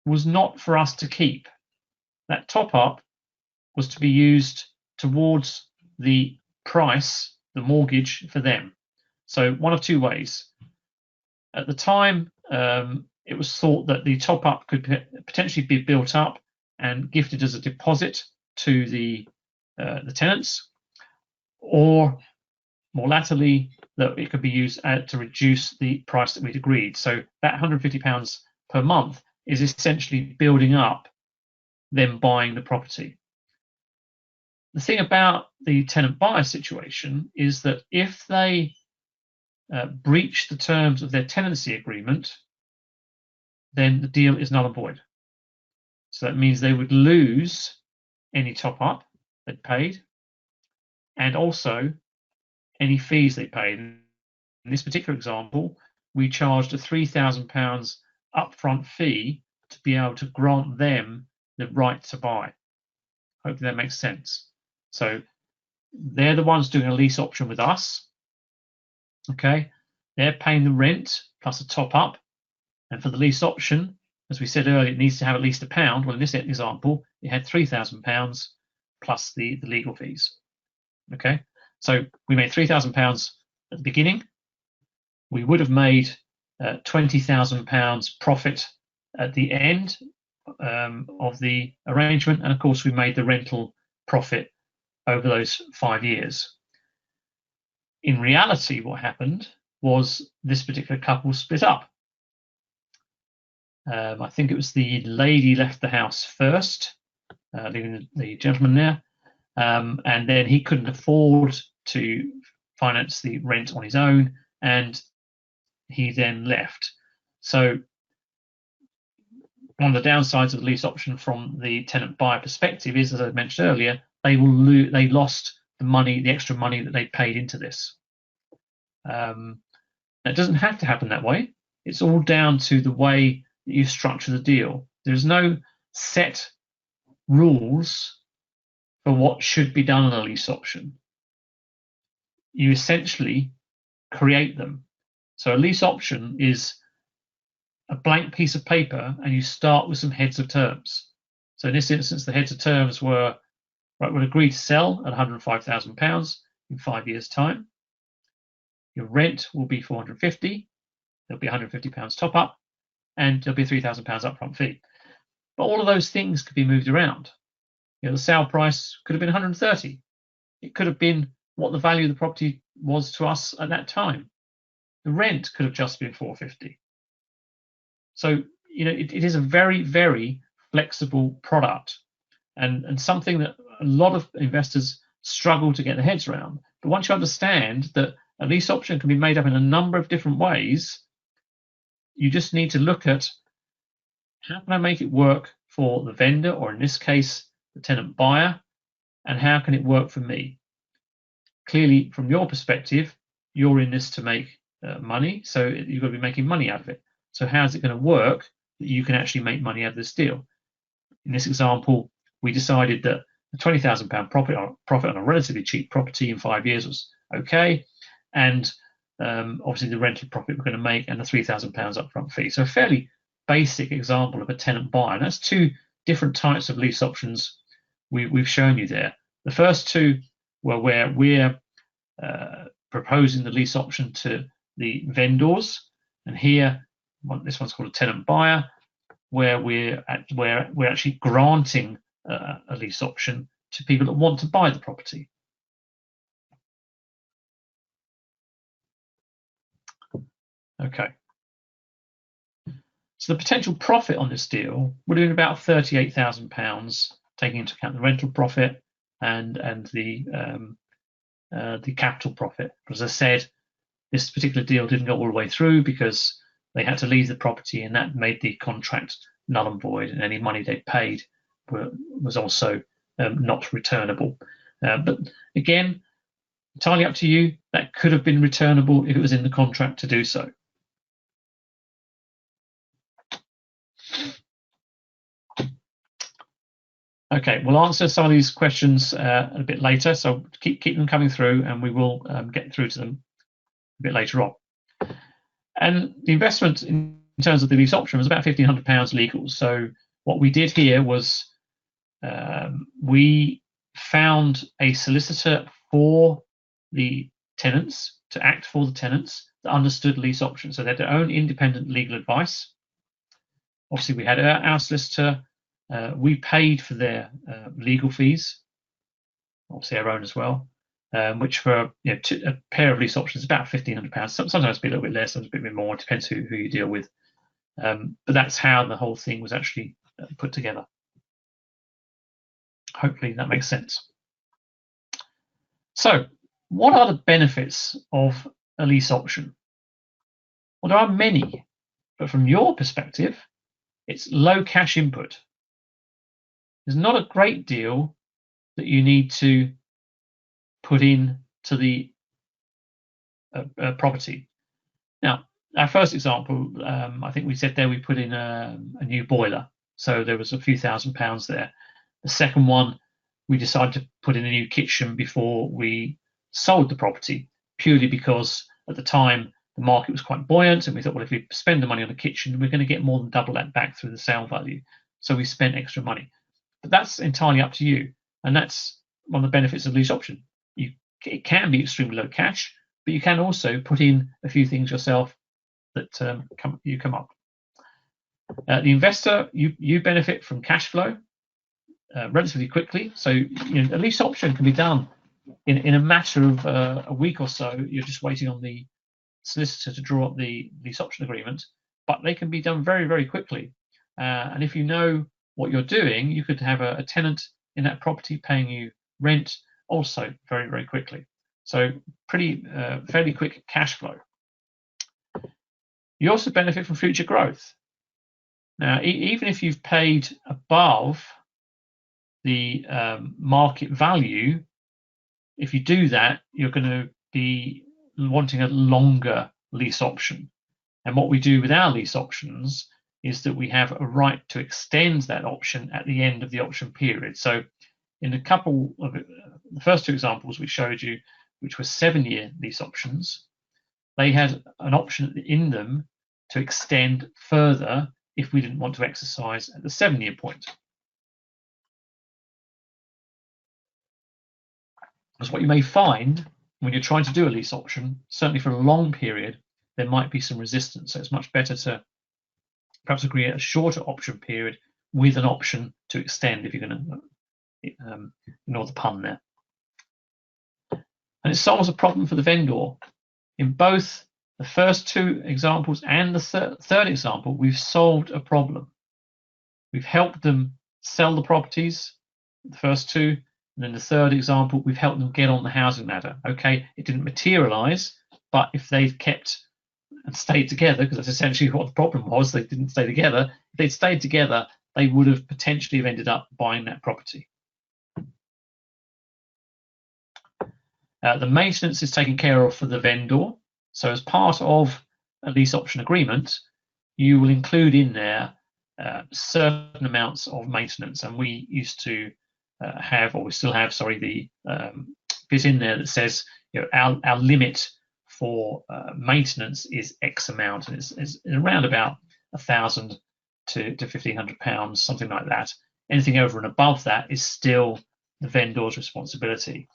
was not for us to keep. That top-up was to be used towards the price, the mortgage for them. So one of 2 ways. At the time, it was thought that the top-up could potentially be built up and gifted as a deposit to the tenants, or more latterly, that it could be used to reduce the price that we'd agreed. So that £150 per month is essentially building up them buying the property. The thing about the tenant buyer situation is that if they breach the terms of their tenancy agreement, then the deal is null and void. So that means they would lose any top-up they paid, and also any fees they paid. In this particular example, we charged a £3,000 upfront fee to be able to grant them the right to buy. Hopefully that makes sense. So they're the ones doing a lease option with us. Okay, they're paying the rent plus a top-up, and for the lease option, as we said earlier, it needs to have at least £1. Well, in this example, it had £3,000 plus the legal fees. Okay, so we made £3,000 at the beginning. We would have made £20,000 profit at the end of the arrangement, and of course we made the rental profit over those 5 years. In reality, what happened was this particular couple split up. I think it was the lady left the house first, leaving the gentleman there, and then he couldn't afford to finance the rent on his own, and he then left. So one of the downsides of the lease option from the tenant buyer perspective is, as I mentioned earlier, they lost the money, the extra money that they paid into this. It doesn't have to happen that way. It's all down to the way that you structure the deal. There's no set rules for what should be done on a lease option. You essentially create them. So a lease option is a blank piece of paper, and you start with some heads of terms. So in this instance, the heads of terms were, right, we'll agree to sell at £105,000 in 5 years' time. Your rent will be £450. There'll be £150 top up, and there'll be a £3,000 upfront fee. But all of those things could be moved around. You know, the sale price could have been 130. It could have been what the value of the property was to us at that time. The rent could have just been 450. So, you know, it is a very, very flexible product, and something that a lot of investors struggle to get their heads around. But once you understand that a lease option can be made up in a number of different ways, you just need to look at, how can I make it work for the vendor, or in this case, the tenant buyer, and how can it work for me? Clearly, from your perspective, you're in this to make money, so you've got to be making money out of it. So how's it going to work that you can actually make money out of this deal? In this example, we decided that a £20,000 profit on a relatively cheap property in 5 years was okay, and obviously the rental profit we're going to make, and the £3,000 upfront fee. So a fairly basic example of a tenant buyer. And that's two different types of lease options we've shown you there. The first two were where we're proposing the lease option to the vendors, and here this one's called a tenant buyer, where we're actually granting a lease option to people that want to buy the property. Okay. So the potential profit on this deal would have been about £38,000, taking into account the rental profit and the capital profit. As I said, this particular deal didn't go all the way through because they had to leave the property, and that made the contract null and void, and any money they paid was also not returnable. But again, entirely up to you. That could have been returnable if it was in the contract to do so. Okay, we'll answer some of these questions a bit later, so keep them coming through, and we will get through to them a bit later on. And the investment in terms of the lease option was about £1,500 legal. So what we did here was we found a solicitor for the tenants to act for the tenants that understood lease options. So they had their own independent legal advice. Obviously, we had our solicitor. We paid for their legal fees, obviously our own as well, which for a pair of lease options is about £1,500. Sometimes it's a little bit less, sometimes a bit more. It depends who you deal with. But that's how the whole thing was actually put together. Hopefully that makes sense. So, what are the benefits of a lease option? Well, there are many, but from your perspective, it's low cash input. There's not a great deal that you need to put in to the property. Now, our first example, I think we said there we put in a new boiler, so there was a few £1,000s there. The second one, we decided to put in a new kitchen before we sold the property, purely because at the time the market was quite buoyant, and we thought, well, if we spend the money on the kitchen, we're going to get more than double that back through the sale value. So we spent extra money. But that's entirely up to you, and that's one of the benefits of lease option. It can be extremely low cash, but you can also put in a few things yourself that you come up. The investor, you benefit from cash flow relatively quickly. So a lease option can be done in a matter of a week or so. You're just waiting on the solicitor to draw up the lease option agreement, but they can be done very, very quickly. And if you know what you're doing, you could have a tenant in that property paying you rent also very, very quickly. So fairly quick cash flow. You also benefit from future growth. Now, even if you've paid above the market value, if you do that, you're going to be wanting a longer lease option. And what we do with our lease options is that we have a right to extend that option at the end of the option period. So in a couple of the first two examples we showed you, which were 7-year lease options, they had an option in them to extend further if we didn't want to exercise at the 7-year point. Because what you may find when you're trying to do a lease option, certainly for a long period, there might be some resistance. So it's much better to perhaps agree at a shorter option period with an option to extend if you're going to ignore the pun there. And it solves a problem for the vendor. In both the first two examples and the third example, we've solved a problem. We've helped them sell the properties, the first two, and then the third example, we've helped them get on the housing ladder. Okay, it didn't materialize, but if they've kept and stayed together, because that's essentially what the problem was, they didn't stay together. If they'd stayed together, they would have potentially have ended up buying that property. The maintenance is taken care of for the vendor. So as part of a lease option agreement, you will include in there certain amounts of maintenance. And we used to have, or we still have, sorry, the bit in there that says, our limit for maintenance is X amount, and it's around about £1,000 to £1,500, something like that. Anything over and above that is still the vendor's responsibility.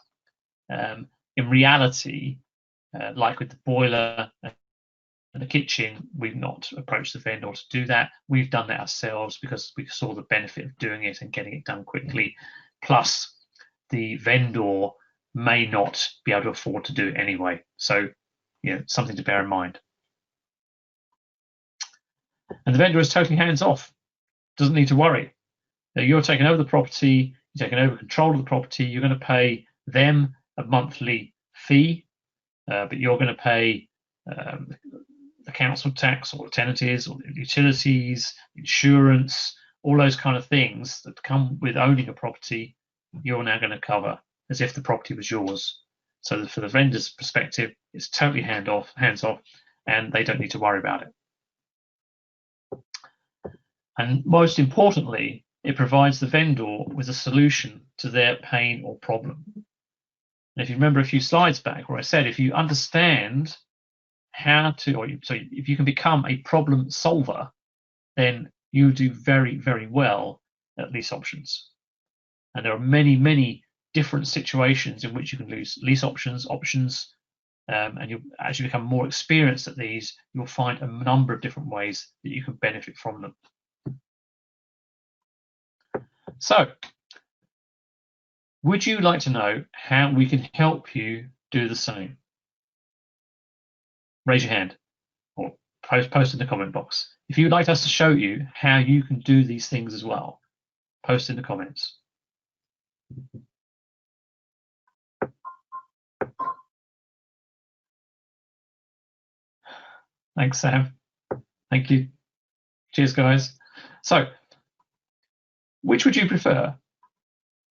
In reality, like with the boiler and the kitchen, we've not approached the vendor to do that. We've done that ourselves because we saw the benefit of doing it and getting it done quickly. Plus, the vendor may not be able to afford to do it anyway. So, something to bear in mind. And the vendor is totally hands-off, doesn't need to worry. Now, you're taking over the property, you're taking over control of the property, you're going to pay them a monthly fee, but you're going to pay the council tax, or the tenant is, or the utilities, insurance, all those kind of things that come with owning a property, you're now going to cover as if the property was yours. So for the vendor's perspective, it's totally hands-off, and they don't need to worry about it. And most importantly, it provides the vendor with a solution to their pain or problem. And if you remember a few slides back where I said, if you understand how to, if you can become a problem solver, then you do very, very well at lease options. And there are many, many different situations in which you can lease options, and you as you become more experienced at these, you'll find a number of different ways that you can benefit from them. So, would you like to know how we can help you do the same? Raise your hand or post in the comment box. If you'd like us to show you how you can do these things as well, post in the comments. Thanks, Sam. Thank you. Cheers, guys. So, which would you prefer?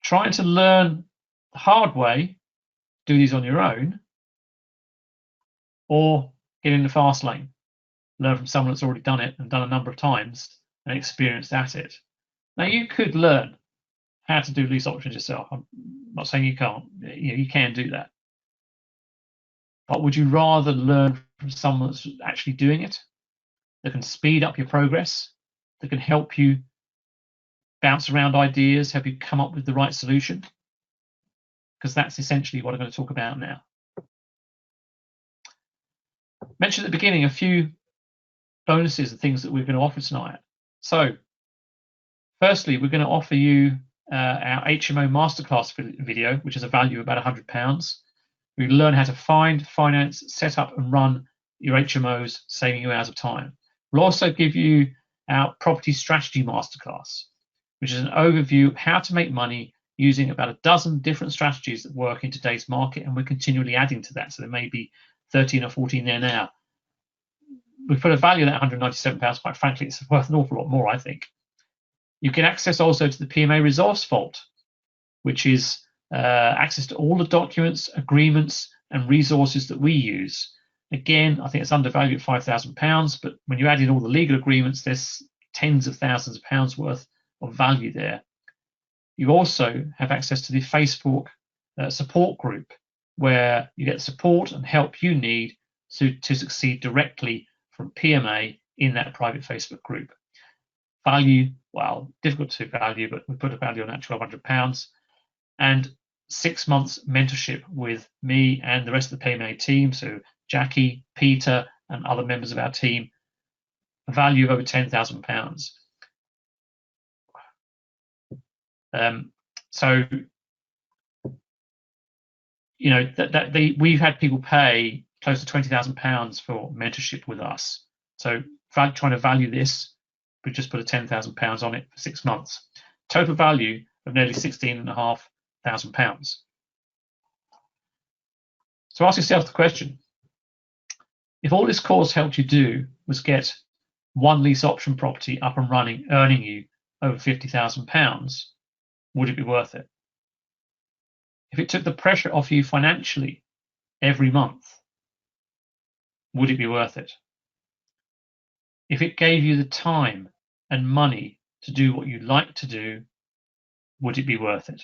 Trying to learn the hard way, do these on your own, or get in the fast lane, learn from someone that's already done it and done a number of times and experienced at it? Now, you could learn how to do lease options yourself. I'm not saying you can't. You can do that. But would you rather learn from someone that's actually doing it, that can speed up your progress, that can help you bounce around ideas, help you come up with the right solution? Because that's essentially what I'm going to talk about now. I mentioned at the beginning a few bonuses and things that we're going to offer tonight. So, firstly, we're going to offer you our HMO masterclass video, which is a value of about £100. We learn how to find, finance, set up, and run your HMOs, saving you hours of time. We'll also give you our property strategy masterclass, which is an overview of how to make money using about a dozen different strategies that work in today's market, and we're continually adding to that. So there may be 13 or 14 there now. We put a value on that £197. Quite frankly, it's worth an awful lot more, I think. You get access also to the PMA Resource Vault, which is access to all the documents, agreements, and resources that we use. Again, I think it's undervalued at £5,000, but when you add in all the legal agreements, there's tens of thousands of pounds worth of value there. You also have access to the Facebook support group, where you get support and help you need to succeed directly from PMA in that private Facebook group. Value, well, difficult to value, but we put a value on that £1,200. And 6 months mentorship with me and the rest of the PMA team, so Jackie, Peter, and other members of our team, a value of over £10,000. So, you know, we've had people pay close to £20,000 for mentorship with us. So, trying to value this, we just put a £10,000 on it for 6 months. Total value of nearly £16,500. So, ask yourself the question: if all this course helped you do was get one lease option property up and running, earning you over £50,000, would it be worth it? If it took the pressure off you financially every month, would it be worth it? If it gave you the time and money to do what you like to do, would it be worth it?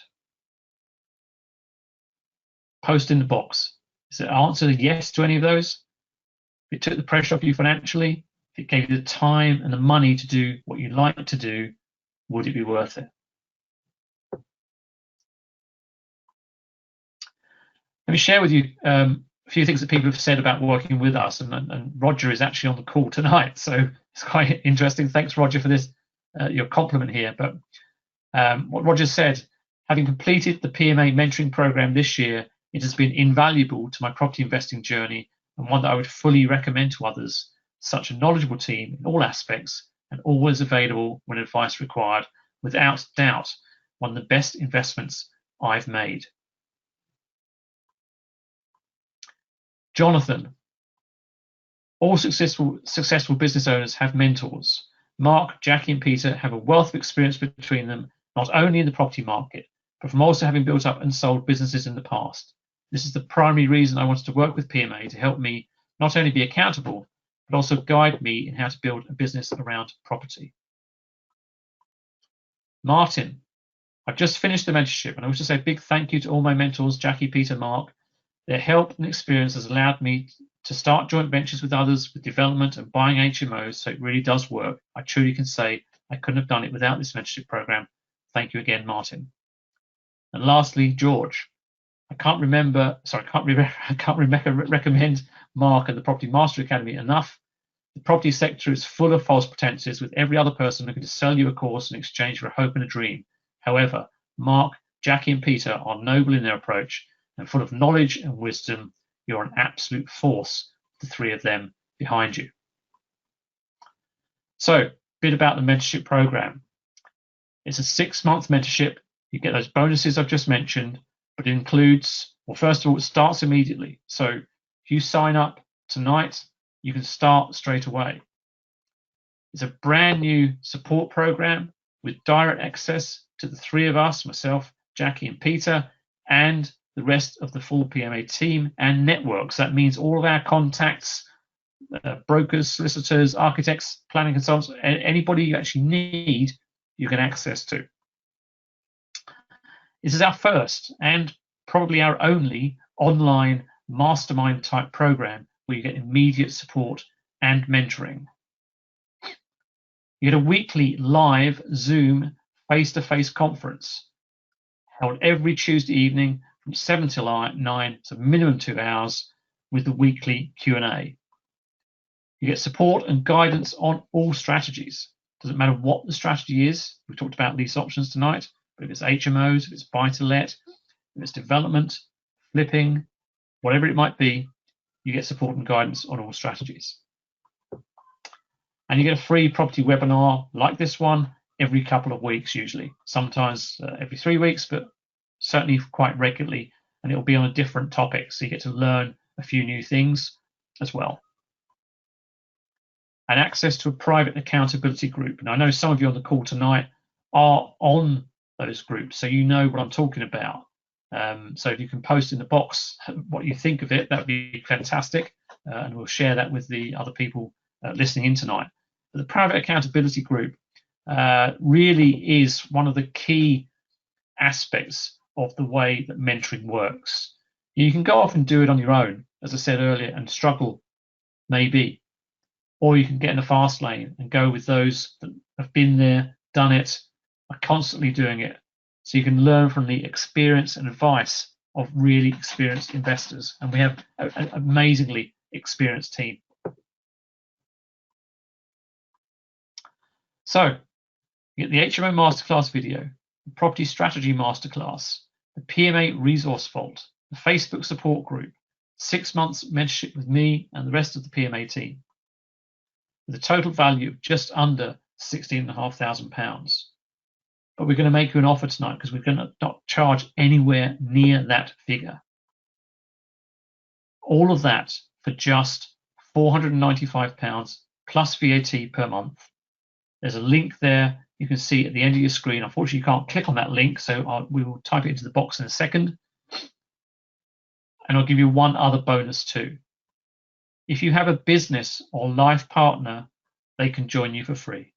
Post in the box. Is the answer yes to any of those? If it took the pressure off you financially, if it gave you the time and the money to do what you like to do, would it be worth it? Let me share with you a few things that people have said about working with us, and Roger is actually on the call tonight, so it's quite interesting. Thanks, Roger, for this, your compliment here. But what Roger said, having completed the PMA mentoring program this year, it has been invaluable to my property investing journey, and one that I would fully recommend to others. Such a knowledgeable team in all aspects and always available when advice required. Without doubt, one of the best investments I've made. Jonathan: all successful business owners have mentors. Mark, Jackie, and Peter have a wealth of experience between them, not only in the property market, but from also having built up and sold businesses in the past. This is the primary reason I wanted to work with PMA, to help me not only be accountable, but also guide me in how to build a business around property. Martin: I've just finished the mentorship, and I wish to say a big thank you to all my mentors, Jackie, Peter, Mark. Their help and experience has allowed me to start joint ventures with others with development and buying HMOs, so it really does work. I truly can say I couldn't have done it without this mentorship program. Thank you again, Martin. And lastly, George: I can't recommend Mark and the Property Mastery Academy enough. The property sector is full of false pretenses, with every other person looking to sell you a course in exchange for a hope and a dream. However, Mark, Jackie, and Peter are noble in their approach and full of knowledge and wisdom. You're an absolute force, the three of them behind you. So, a bit about the mentorship program. It's a 6-month mentorship. You get those bonuses I've just mentioned, but it includes, well, first of all, it starts immediately. So if you sign up tonight, you can start straight away. It's a brand new support program with direct access to the three of us, myself, Jackie, and Peter, and the rest of the full PMA team and networks. That means all of our contacts, brokers, solicitors, architects, planning consultants, anybody you actually need, you can access to. This is our first and probably our only online mastermind type program where you get immediate support and mentoring. You get a weekly live Zoom face-to-face conference held every Tuesday evening from 7 till 9, so minimum 2 hours, with the weekly Q&A. You get support and guidance on all strategies. Doesn't matter what the strategy is. We talked about lease options tonight, but if it's HMOs, if it's buy-to-let, if it's development, flipping, whatever it might be, you get support and guidance on all strategies. And you get a free property webinar like this one every couple of weeks, usually. Sometimes every 3 weeks, but certainly quite regularly. And it'll be on a different topic, so you get to learn a few new things as well. And access to a private accountability group. And I know some of you on the call tonight are on those groups, so you know what I'm talking about. So if you can post in the box what you think of it, that would be fantastic. And we'll share that with the other people listening in tonight. But the private accountability group really is one of the key aspects of the way that mentoring works. You can go off and do it on your own, as I said earlier, and struggle maybe. Or you can get in the fast lane and go with those that have been there, done it, are constantly doing it. So you can learn from the experience and advice of really experienced investors. And we have an amazingly experienced team. So you get the HMO Masterclass video, the Property Strategy Masterclass, the PMA Resource Vault, the Facebook support group, 6 months mentorship with me and the rest of the PMA team, with a total value of just under £16,500. But we're going to make you an offer tonight because we're going to not charge anywhere near that figure. All of that for just £495 plus VAT per month. There's a link there you can see at the end of your screen. Unfortunately, you can't click on that link, so we will type it into the box in a second. And I'll give you one other bonus too. If you have a business or life partner, they can join you for free.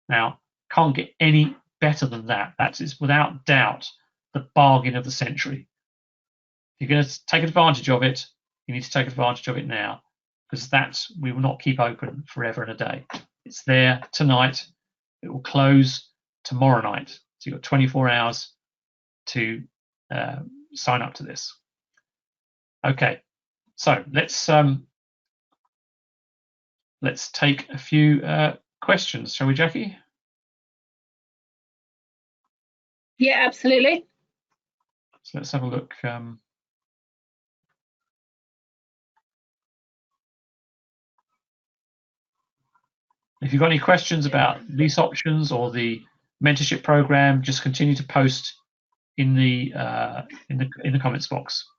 Now, can't get any better than that. That is without doubt the bargain of the century. If you're going to take advantage of it, you need to take advantage of it now, because we will not keep open forever and a day. It's there tonight. It will close tomorrow night. So you've got 24 hours to sign up to this. Okay, so let's take a few questions, shall we, Jackie? Yeah, absolutely. So let's have a look. If you've got any questions about lease options or the mentorship program, just continue to post in the comments box.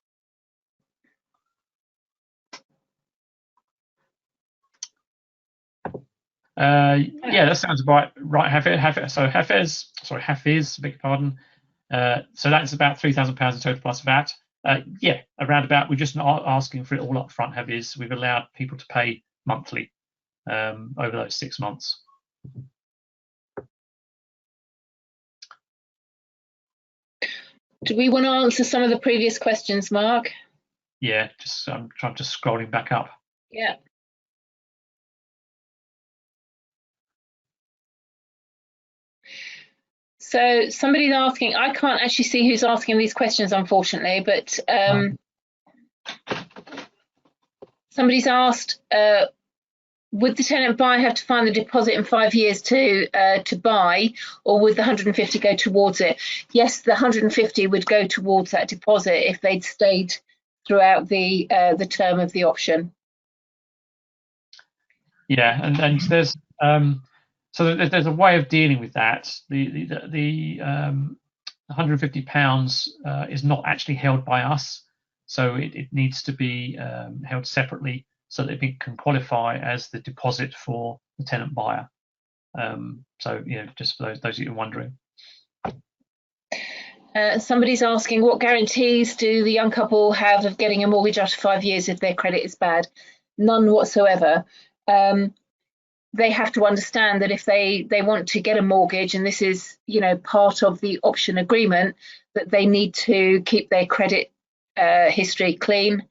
Yeah, that sounds about right. Hafiz, beg your pardon. So that's about £3,000 in total plus VAT. Yeah, around about. We're just not asking for it all up front, Hafiz. We've allowed people to pay monthly over those 6 months. Do we want to answer some of the previous questions, Mark? Yeah, I'm just scrolling back up. Yeah. So somebody's asking, I can't actually see who's asking these questions, unfortunately, but somebody's asked, would the tenant buyer have to find the deposit in 5 years to buy, or would the 150 go towards it? Yes, the 150 would go towards that deposit if they'd stayed throughout the term of the option. Yeah, and there's so there's a way of dealing with that. The £150 is not actually held by us, so it needs to be held separately so that it can qualify as the deposit for the tenant buyer. So just for those that are wondering. Somebody's asking, what guarantees do the young couple have of getting a mortgage after 5 years if their credit is bad? None whatsoever. They have to understand that if they want to get a mortgage, and this is part of the option agreement, that they need to keep their credit history clean,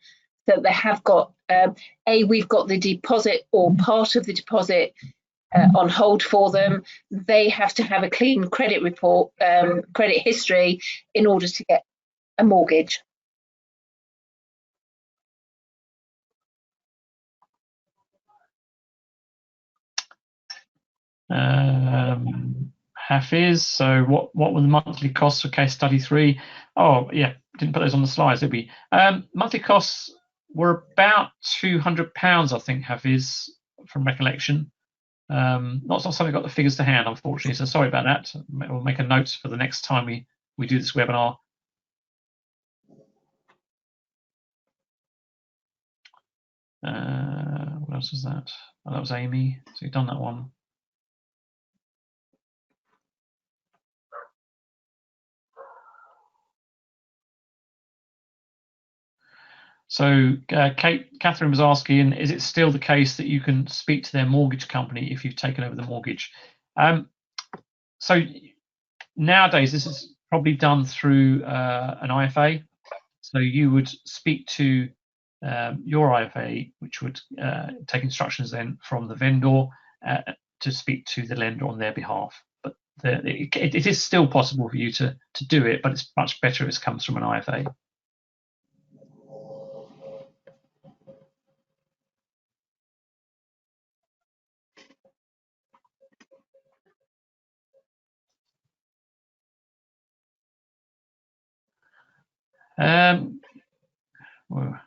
that they have got we've got the deposit or part of the deposit on hold for them. They have to have a clean credit report, credit history, in order to get a mortgage. Hafiz, so what were the monthly costs for case study 3? Oh, yeah, didn't put those on the slides, did we? Monthly costs were about £200, I think, Hafiz, from recollection. Not something I got the figures to hand, unfortunately, so sorry about that. We'll make a note for the next time we do this webinar. What else was that? Oh, that was Amy. So you've done that one. So Catherine was asking, is it still the case that you can speak to their mortgage company if you've taken over the mortgage? So nowadays, this is probably done through an IFA. So you would speak to your IFA, which would take instructions then from the vendor to speak to the lender on their behalf. But it is still possible for you to do it, but it's much better if it comes from an IFA. Well,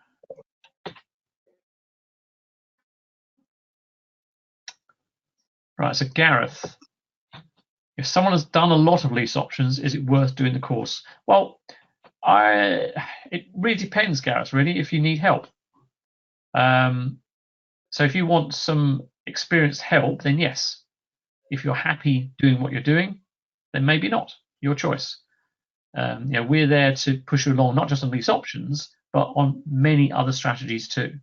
right, so Gareth, if someone has done a lot of lease options, is it worth doing the course? Well, it really depends, Gareth, really, if you need help. So if you want some experienced help, then yes. If you're happy doing what you're doing, then maybe not. Your choice. We're there to push you along, not just on lease options, but on many other strategies too.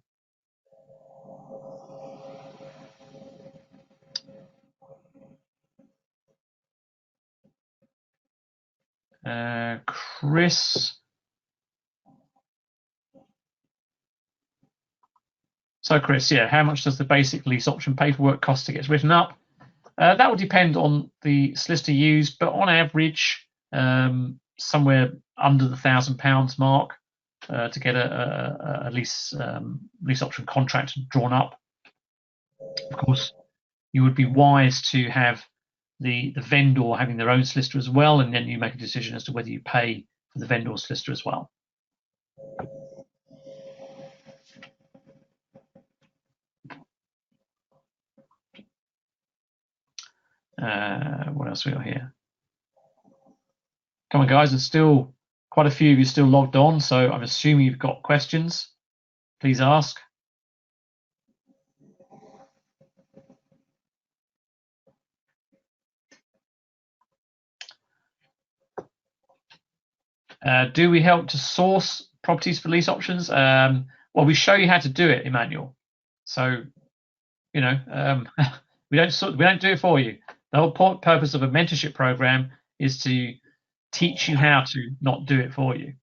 Chris. So Chris, yeah, how much does the basic lease option paperwork cost to get written up? That will depend on the solicitor used, but on average, somewhere under the £1,000 mark to get a lease option contract drawn up. Of course, you would be wise to have the vendor having their own solicitor as well, and then you make a decision as to whether you pay for the vendor solicitor as well. What else we got here? Come on, guys, there's still quite a few of you still logged on, so I'm assuming you've got questions. Please ask. Do we help to source properties for lease options? Well, we show you how to do it, Emmanuel. So, we don't do it for you. The whole purpose of a mentorship program is to teach you how to not do it for you.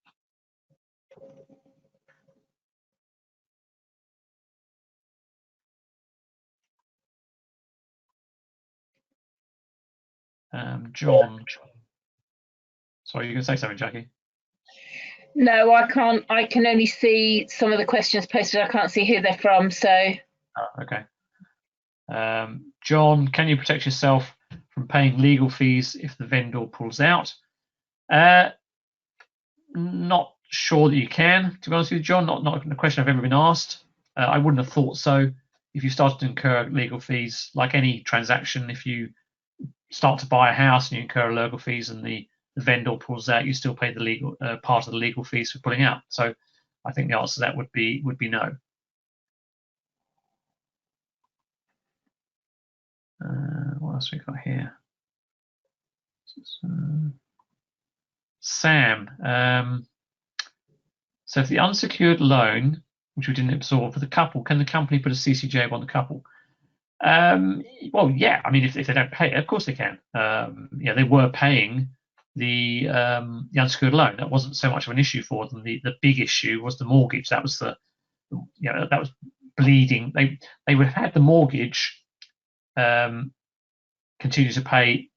John, sorry, you're going to say something, Jackie? No, I can't. I can only see some of the questions posted. I can't see who they're from. So. Oh, okay. John, can you protect yourself from paying legal fees if the vendor pulls out? Not sure that you can, to be honest with you, John. Not a question I've ever been asked. I wouldn't have thought so. If you started to incur legal fees, like any transaction, if you start to buy a house and you incur legal fees and the vendor pulls out, you still pay the legal part of the legal fees for pulling out. So I think the answer to that would be no. What else we got here? Sam. So if the unsecured loan, which we didn't absorb for the couple, can the company put a CCJ on the couple? Well, yeah. I mean, if they don't pay it, of course they can. They were paying the unsecured loan. That wasn't so much of an issue for them. The big issue was the mortgage. That was that was bleeding. They would have had the mortgage continue to pay.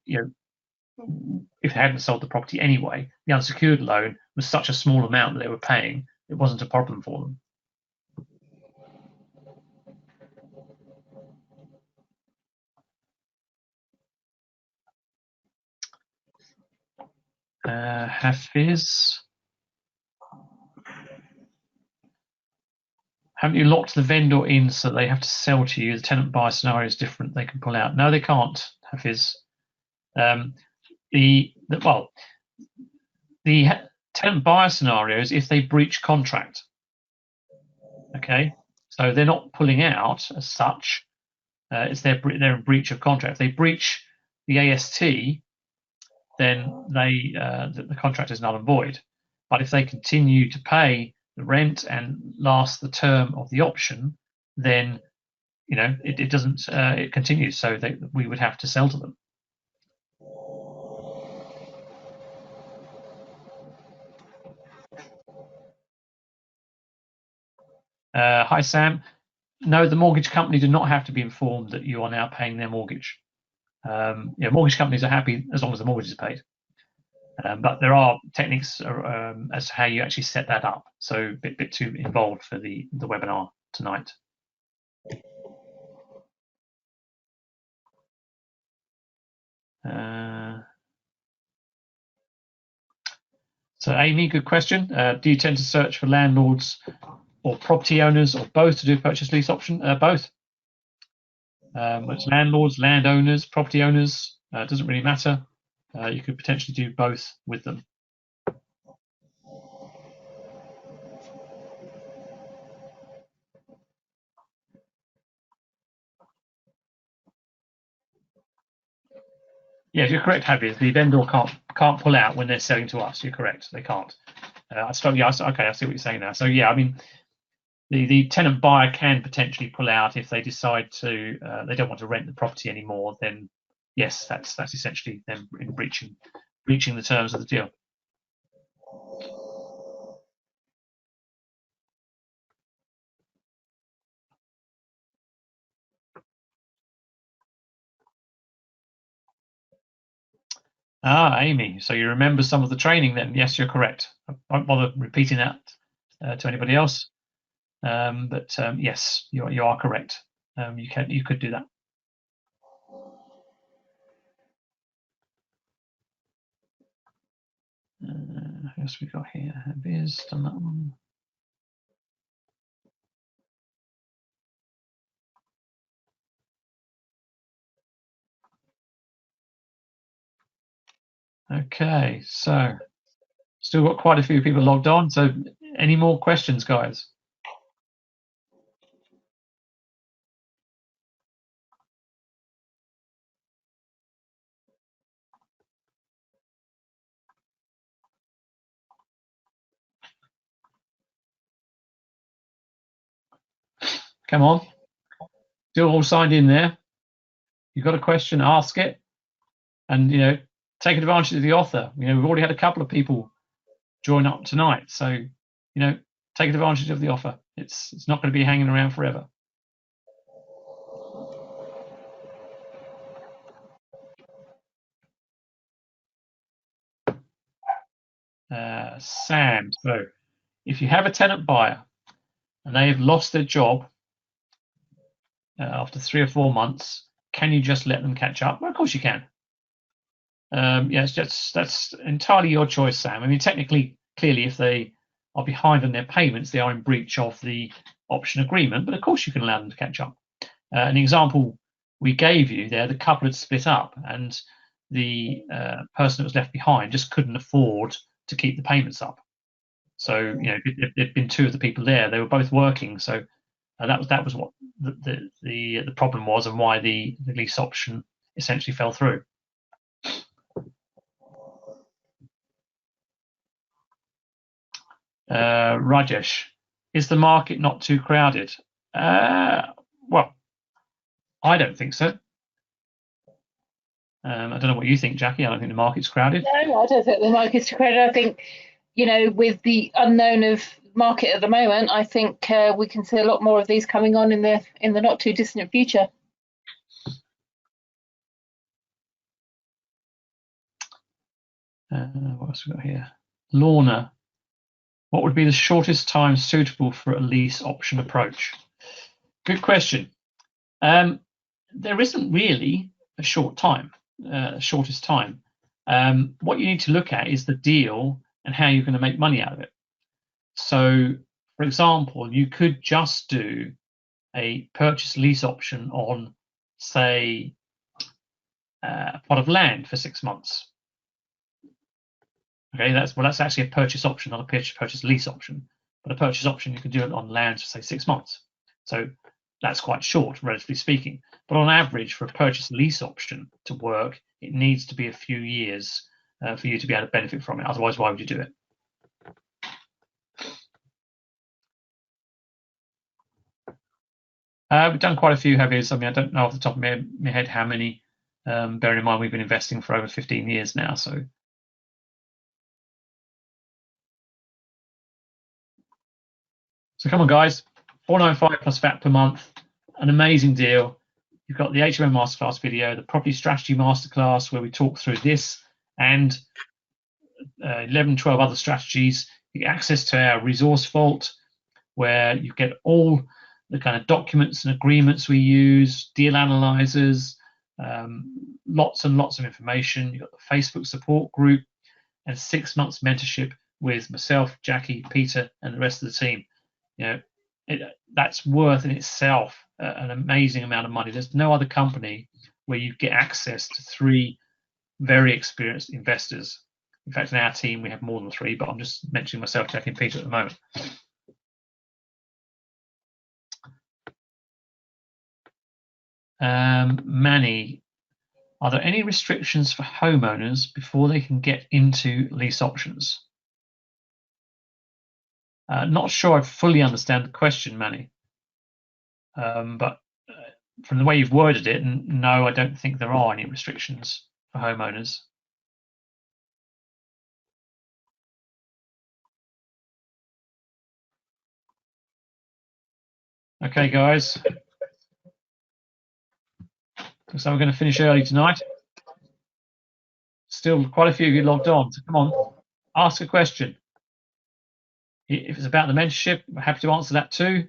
If they hadn't sold the property anyway, the unsecured loan was such a small amount that they were paying, it wasn't a problem for them. Hafiz, haven't you locked the vendor in so they have to sell to you? The tenant buyer scenario is different. They can pull out. No, they can't, Hafiz. The tenant buyer scenario is if they breach contract. Okay, so they're not pulling out as such. It's they're in breach of contract. If they breach the AST, then the contract is null and void. But if they continue to pay the rent and last the term of the option, then it doesn't. It continues. So we would have to sell to them. Hi Sam. No, the mortgage company do not have to be informed that you are now paying their mortgage. Mortgage companies are happy as long as the mortgage is paid. But there are techniques as to how you actually set that up. So a bit too involved for the webinar tonight. So Amy, good question. Do you tend to search for landlords or property owners or both to do purchase lease option? Both. It's landlords, landowners, property owners. It doesn't really matter. You could potentially do both with them. Yeah, you're correct, Javier. The vendor can't pull out when they're selling to us. You're correct. They can't. Okay, I see what you're saying now. So yeah, I mean, the tenant buyer can potentially pull out if they decide to they don't want to rent the property anymore. Then yes, that's essentially them breaching the terms of the deal. Amy, so you remember some of the training then? Yes, you're correct. I won't bother repeating that to anybody else. But yes, you are correct. You could do that. Who else we got here? Biz done that one. Okay, so still got quite a few people logged on. So any more questions, guys? Come on. Still all signed in there. You've got a question, ask it. And, take advantage of the offer. We've already had a couple of people join up tonight. So, take advantage of the offer. It's not going to be hanging around forever. Sam, so if you have a tenant buyer and they have lost their job after 3 or 4 months, can you just let them catch up? Well, of course you can. Yes, that's entirely your choice, Sam. I mean, technically, clearly, if they are behind on their payments, they are in breach of the option agreement. But of course, you can allow them to catch up. An example we gave you there, the couple had split up, and the person that was left behind just couldn't afford to keep the payments up. So there'd been 2 of the people there; they were both working. So that was what the problem was, and why the lease option essentially fell through. Rajesh, is the market not too crowded? Well, I don't think so. I don't know what you think, Jackie. I don't think the market's crowded. No, I don't think the market's too crowded. I think, with the unknown of market at the moment, I think we can see a lot more of these coming on in the not too distant future. What else we got here? Lorna, what would be the shortest time suitable for a lease option approach? Good question. There isn't really a shortest time. what you need to look at is the deal and how you're going to make money out of it. So, for example, you could just do a purchase lease option on, say, a plot of land for 6 months. Okay, that's actually a purchase option, not a purchase lease option. But a purchase option, you can do it on land for say 6 months. So that's quite short, relatively speaking. But on average, for a purchase lease option to work, it needs to be a few years for you to be able to benefit from it. Otherwise, why would you do it? We've done quite a few heavies. I mean, I don't know off the top of my head how many. Bearing in mind we've been investing for over 15 years now, so come on, guys. $495 plus VAT per month, an amazing deal. You've got the HMO Masterclass video, the Property Strategy Masterclass, where we talk through this and 11, 12 other strategies. You get access to our resource vault, where you get all the kind of documents and agreements we use, deal analyzers, lots and lots of information. You've got the Facebook support group and 6 months mentorship with myself, Jackie, Peter, and the rest of the team. You know, that's worth in itself an amazing amount of money. There's no other company where you get access to 3 very experienced investors. In fact, in our team, we have more than 3, but I'm just mentioning myself, Jackie, and Peter at the moment. Manny, are there any restrictions for homeowners before they can get into lease options? Not sure I fully understand the question, Manny. But from the way you've worded it, no, I don't think there are any restrictions for homeowners. Okay, guys. So we're going to finish early tonight. Still quite a few of you logged on, so come on, ask a question. If it's about the mentorship, we're happy to answer that too.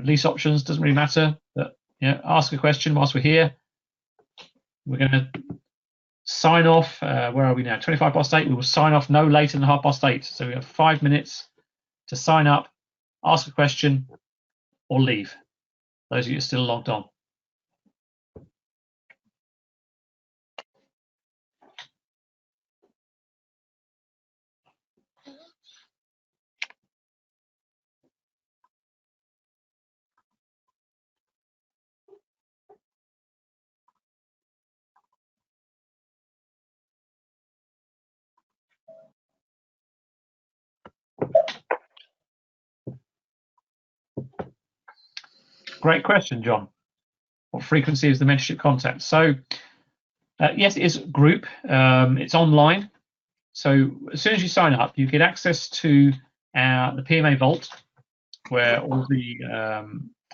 Lease options, doesn't really matter, but ask a question whilst we're here. We're going to sign off. Where are we now? 25 past 8. We will sign off no later than 8:30. So we have 5 minutes to sign up, ask a question, or leave. Those of you still logged on. Great question, John. What frequency is the mentorship contact? So, yes, it is a group. It's online. So as soon as you sign up, you get access to the PMA Vault, where all the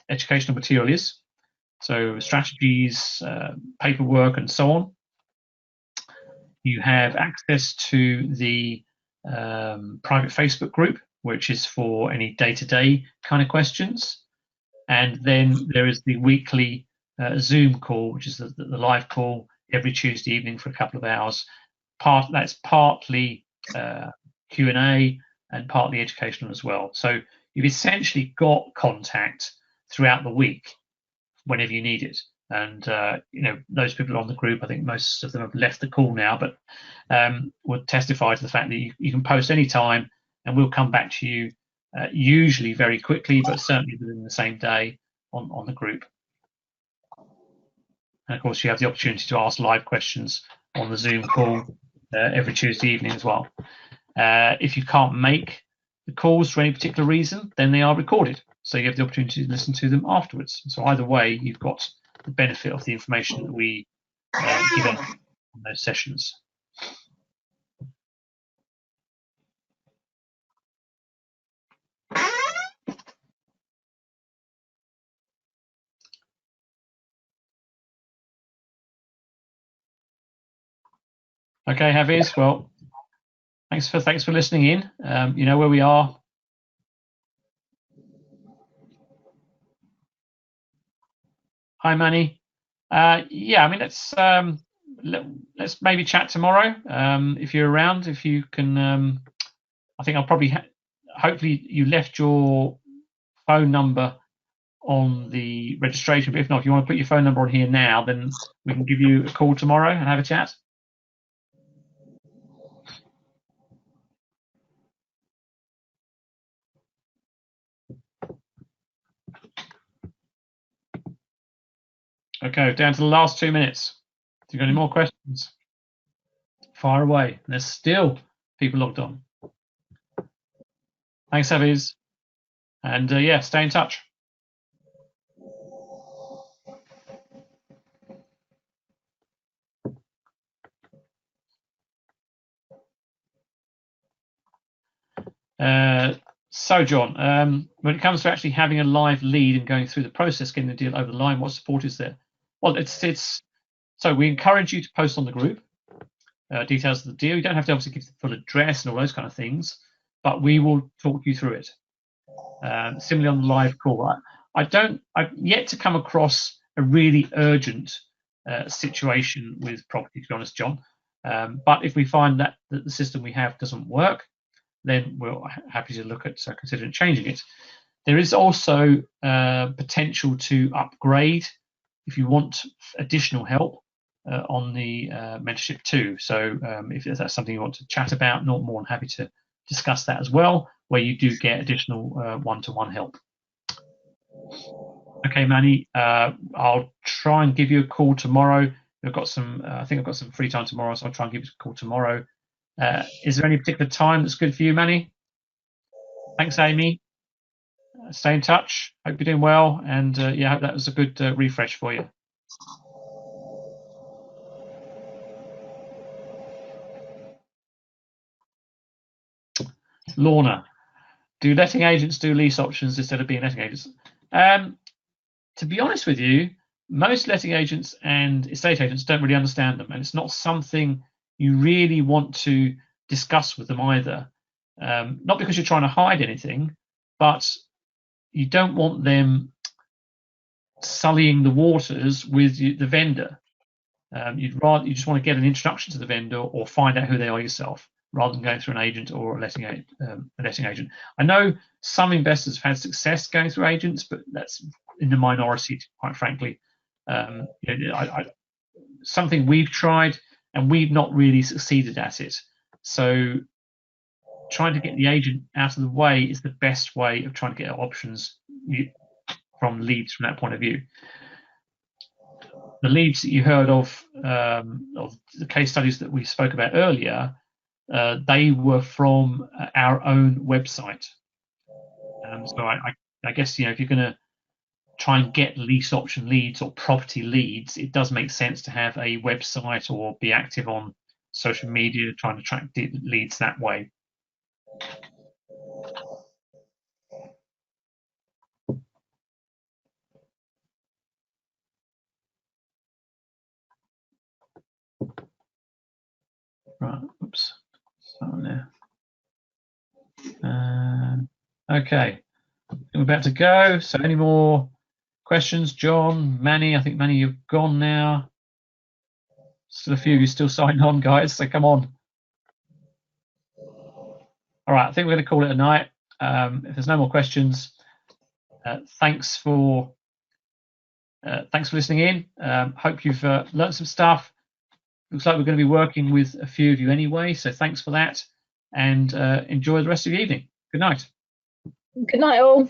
educational material is. So strategies, paperwork, and so on. You have access to the private Facebook group, which is for any day-to-day kind of questions. And then there is the weekly Zoom call, which is the live call every Tuesday evening for a couple of hours. That's partly Q&A and partly educational as well. So you've essentially got contact throughout the week whenever you need it. And those people on the group, I think most of them have left the call now, but would testify to the fact that you can post any time, and we'll come back to you usually very quickly, but certainly within the same day on the group. And of course, you have the opportunity to ask live questions on the Zoom call every Tuesday evening as well. If you can't make the calls for any particular reason, then they are recorded. So you have the opportunity to listen to them afterwards. So either way, you've got the benefit of the information that we give out on those sessions. Okay, Javier. Well, thanks for listening in. You know where we are. Hi, Manny. Yeah, I mean, let's let's maybe chat tomorrow if you're around. If you can, I think I'll probably hopefully you left your phone number on the registration, but if not, if you want to put your phone number on here now, then we can give you a call tomorrow and have a chat. Okay, down to the last 2 minutes. If you've got any more questions, fire away. There's still people logged on. Thanks, Aviz. And yeah, stay in touch. So, John, when it comes to actually having a live lead and going through the process, getting the deal over the line, what support is there? Well, it's so we encourage you to post on the group details of the deal. You don't have to obviously give the full address and all those kind of things, but we will talk you through it. Similarly on the live call, I've yet to come across a really urgent situation with property, to be honest, John. But if we find that the system we have doesn't work, then we're happy to look at considering changing it. There is also potential to upgrade if you want additional help on the mentorship too. So if that's something you want to chat about, not more than happy to discuss that as well, where you do get additional one-to-one help. Okay, Manny, I'll try and give you a call tomorrow. I've got some, I think I've got some free time tomorrow, so I'll try and give you a call tomorrow. Is there any particular time that's good for you, Manny? Thanks, Amy. Stay in touch. Hope you're doing well, and yeah, hope that was a good refresh for you. Lorna, do letting agents do lease options instead of being letting agents? To be honest with you, most letting agents and estate agents don't really understand them, and it's not something you really want to discuss with them either. Not because you're trying to hide anything, but you don't want them sullying the waters with the vendor. You just want to get an introduction to the vendor or find out who they are yourself, rather than going through an agent or a letting agent. I know some investors have had success going through agents, but that's in the minority, quite frankly. Something we've tried and we've not really succeeded at it. So trying to get the agent out of the way is the best way of trying to get options from leads from that point of view. The leads that you heard of the case studies that we spoke about earlier, they were from our own website. So I guess, if you're going to try and get lease option leads or property leads, it does make sense to have a website or be active on social media, trying to track leads that way. Right, oops, there. Okay, we're about to go. So any more questions, John, Manny? I think Manny, you've gone now. Still a few of you still signed on, guys, so come on. All right, I think we're going to call it a night. If there's no more questions, thanks for listening in. Hope you've learned some stuff. Looks like we're going to be working with a few of you anyway, so thanks for that, and enjoy the rest of your evening. Good night. Good night, all.